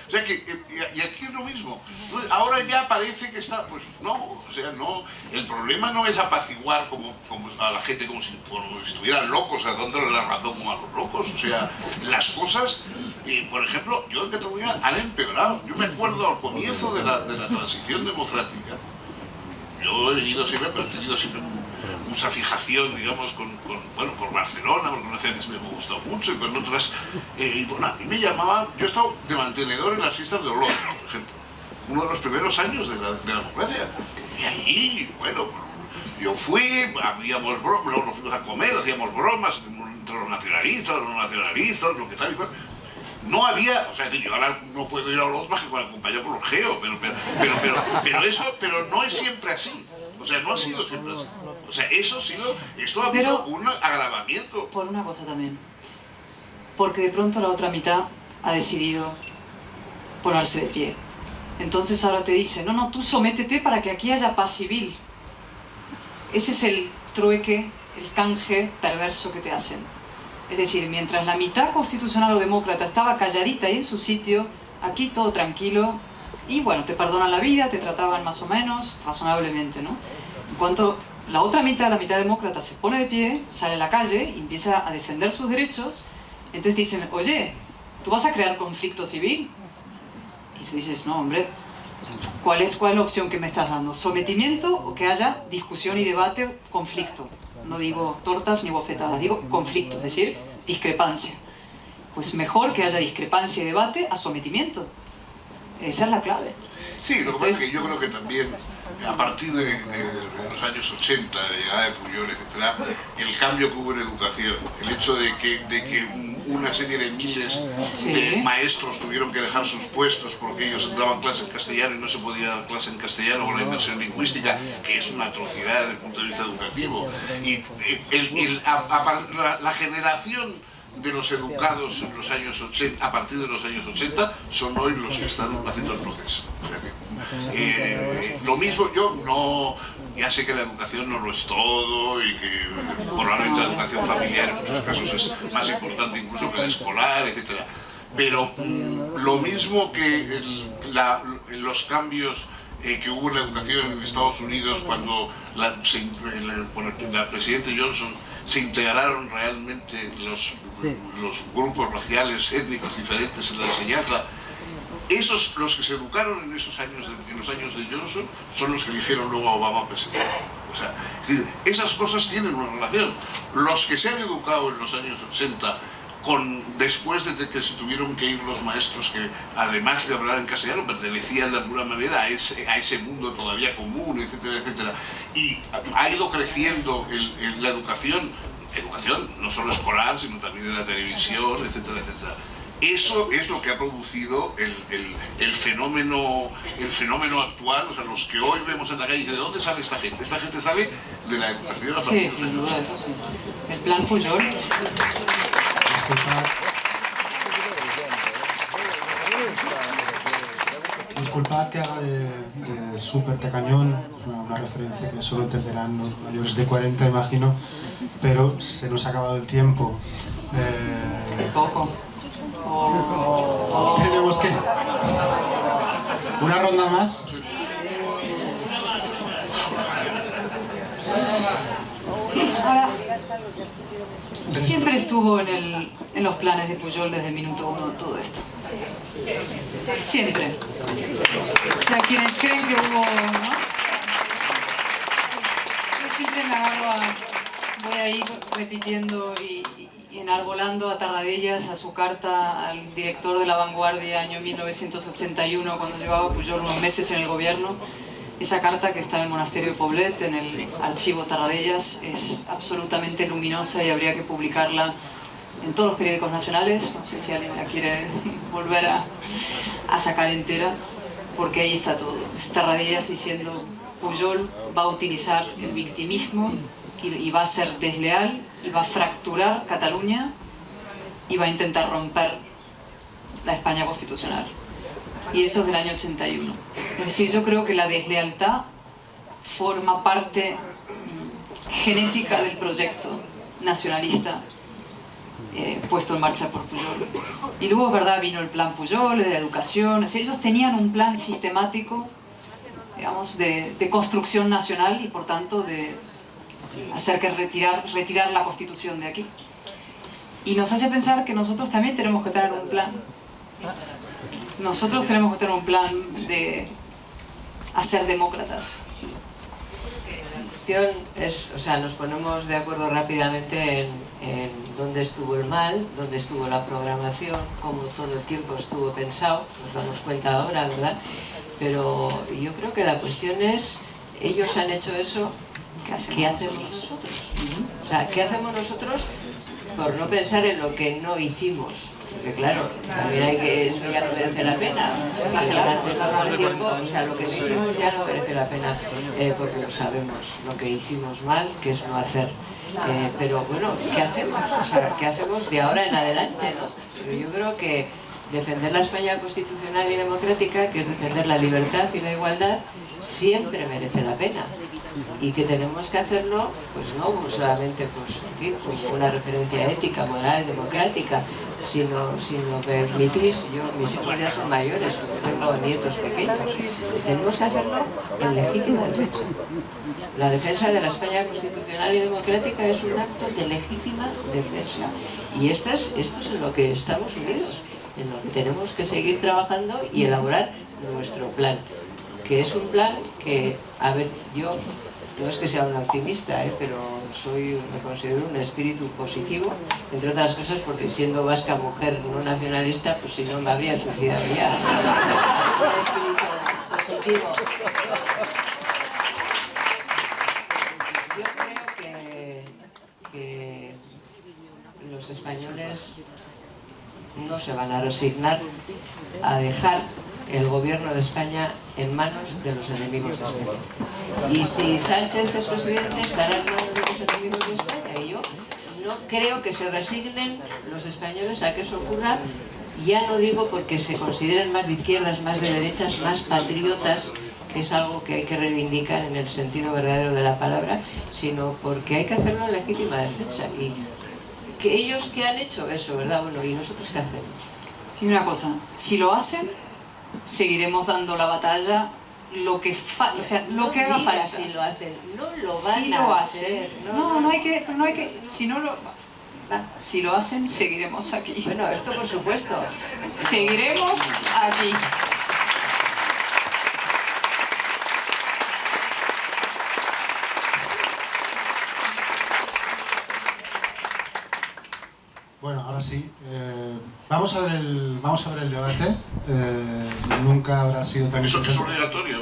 O sea que, y aquí es lo mismo. Ahora ya parece que está, pues no, o sea, no. El problema no es apaciguar como a la gente como si estuvieran locos, o sea, dándole la razón como a los locos. O sea, las cosas, por ejemplo, yo en Cataluña han empeorado. Yo me acuerdo al comienzo de la transición democrática. Yo he venido siempre, pero he tenido siempre mucha fijación, digamos, por Barcelona, porque una ciudad que siempre me ha gustado mucho, y con otras. Y bueno, a mí me llamaban, yo he estado de mantenedor en las fiestas de Olot, por ejemplo, uno de los primeros años de la democracia. Y ahí, bueno, yo fui, habíamos bromas, nos fuimos a comer, hacíamos bromas entre los nacionalistas, los no nacionalistas, lo que tal y cual. No había, o sea, yo ahora no puedo ir a Olot más que acompañado por los Geo, pero no es siempre así. O sea, no ha sido siempre así. O sea, esto ha habido un agravamiento. Por una cosa también, porque de pronto la otra mitad ha decidido ponerse de pie. Entonces ahora te dicen, no, tú sométete para que aquí haya paz civil. Ese es el trueque, el canje perverso que te hacen. Es decir, mientras la mitad constitucional o demócrata estaba calladita y en su sitio, aquí todo tranquilo, y bueno, te perdonan la vida, te trataban más o menos, razonablemente, ¿no? En cuanto la otra mitad, la mitad demócrata, se pone de pie, sale a la calle y empieza a defender sus derechos, entonces dicen, oye, ¿tú vas a crear conflicto civil? Y tú dices, no, hombre, ¿cuál es la opción que me estás dando? ¿Sometimiento o que haya discusión y debate, conflicto? No digo tortas ni bofetadas, digo conflicto, es decir, discrepancia. Pues mejor que haya discrepancia y debate a sometimiento. Esa es la clave. Sí, lo que pasa es que yo creo que también, a partir de los años 80, la llegada de Pujol, etc., el cambio que hubo en educación, el hecho de que una serie de miles de maestros tuvieron que dejar sus puestos porque ellos daban clase en castellano y no se podía dar clase en castellano con la inversión lingüística, que es una atrocidad desde el punto de vista educativo. Y la generación de los educados en los años 80, a partir de los años 80, son hoy los que están haciendo el proceso. O sea, lo mismo, yo no... Ya sé que la educación no lo es todo y que probablemente la educación familiar en muchos casos es más importante incluso que la escolar, etc. Pero lo mismo que los cambios que hubo en la educación en Estados Unidos cuando con el presidente Johnson se integraron realmente los grupos raciales, étnicos diferentes en la enseñanza. Esos, los que se educaron en los años de Johnson, son los que eligieron luego a Obama presidente. O sea, esas cosas tienen una relación. Los que se han educado en los años 80, después de que se tuvieron que ir los maestros que, además de hablar en castellano, pertenecían de alguna manera a ese mundo todavía común, etcétera, etcétera. Y ha ido creciendo la educación no solo escolar, sino también en la televisión, etcétera, etcétera. Eso es lo que ha producido el fenómeno actual, o sea, los que hoy vemos en la calle. ¿De dónde sale esta gente? Esta gente sale de la educación a partir de los sin duda, eso sí. El plan Pujol. Disculpad que haga de súper tacañón, una referencia que solo entenderán los mayores de 40, imagino, pero se nos ha acabado el tiempo. Poco. Tenemos que... ¿Una ronda más? Hola, Siempre estuvo en los planes de Pujol desde el minuto 1 todo esto. Siempre. O sea, quienes creen que hubo, ¿no? Yo siempre me agarro voy a ir repitiendo y enarbolando a Tarradellas a su carta al director de La Vanguardia año 1981, cuando llevaba Pujol unos meses en el gobierno. Esa carta, que está en el monasterio de Poblet, en el archivo Tarradellas, es absolutamente luminosa y habría que publicarla en todos los periódicos nacionales. No sé si alguien la quiere volver a sacar entera, porque ahí está todo. Es Tarradellas diciendo: Pujol va a utilizar el victimismo y va a ser desleal y va a fracturar Cataluña y va a intentar romper la España constitucional. Y eso es del año 81. Es decir, yo creo que la deslealtad forma parte genética del proyecto nacionalista puesto en marcha por Pujol. Y luego, es verdad, vino el plan Pujol de educación. O sea, ellos tenían un plan sistemático, digamos, de construcción nacional y, por tanto, de hacer que retirar la Constitución de aquí. Y nos hace pensar que nosotros también tenemos que tener un plan. Nosotros tenemos que tener un plan de hacer demócratas. La cuestión es, o sea, nos ponemos de acuerdo rápidamente en dónde estuvo el mal, dónde estuvo la programación, cómo todo el tiempo estuvo pensado, nos damos cuenta ahora, ¿verdad? Pero yo creo que la cuestión es, ellos han hecho eso, ¿qué hacemos nosotros? O sea, ¿qué hacemos nosotros por no pensar en lo que no hicimos? Porque claro, también hay que, eso ya no merece la pena, durante todo el tiempo, o sea, lo que no hicimos ya no merece la pena, porque lo sabemos, lo que hicimos mal, que es no hacer. Pero bueno, ¿qué hacemos? O sea, ¿qué hacemos de ahora en adelante, no? Pero yo creo que defender la España constitucional y democrática, que es defender la libertad y la igualdad, siempre merece la pena. Y que tenemos que hacerlo, pues no solamente con una referencia ética, moral, democrática, sino, si me permitís, mis hijos ya son mayores, porque tengo nietos pequeños, tenemos que hacerlo en legítima defensa. La defensa de la España constitucional y democrática es un acto de legítima defensa. Y esto es en lo que estamos unidos, en lo que tenemos que seguir trabajando y elaborar nuestro plan. Que es un plan que, a ver, yo no es que sea una optimista, pero me considero un espíritu positivo, entre otras cosas porque siendo vasca, mujer, no nacionalista, pues si no me habría suicidado ya. Un espíritu positivo. Yo creo que los españoles no se van a resignar a dejar el gobierno de España en manos de los enemigos de España. Y si Sánchez es presidente, estará en manos de los enemigos de España. Y yo no creo que se resignen los españoles a que eso ocurra. Ya no digo porque se consideren más de izquierdas, más de derechas, más patriotas, que es algo que hay que reivindicar en el sentido verdadero de la palabra, sino porque hay que hacerlo en legítima defensa. Y que ellos, ¿qué han hecho? Eso, ¿verdad? Bueno, ¿y nosotros qué hacemos? Y una cosa, si lo hacen, seguiremos dando la batalla, lo que haga falta. Si lo hacen, no lo van si a lo hacer. No hay que, si lo hacen, seguiremos aquí. Bueno, esto por supuesto. Seguiremos aquí. Bueno, ahora sí. Vamos a ver el debate. Nunca habrá sido tan Eso que es interesante. obligatorio.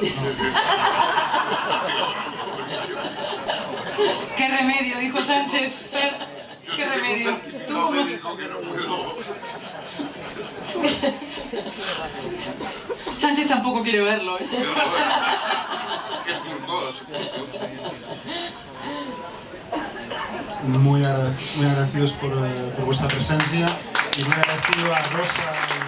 ¿Qué remedio? Dijo Sánchez. ¿Qué remedio? Tú No me como... dijo que no puedo. Sánchez tampoco quiere verlo, ¿eh? Es turcos. Muy agradecidos por vuestra presencia y muy agradecido a Rosa y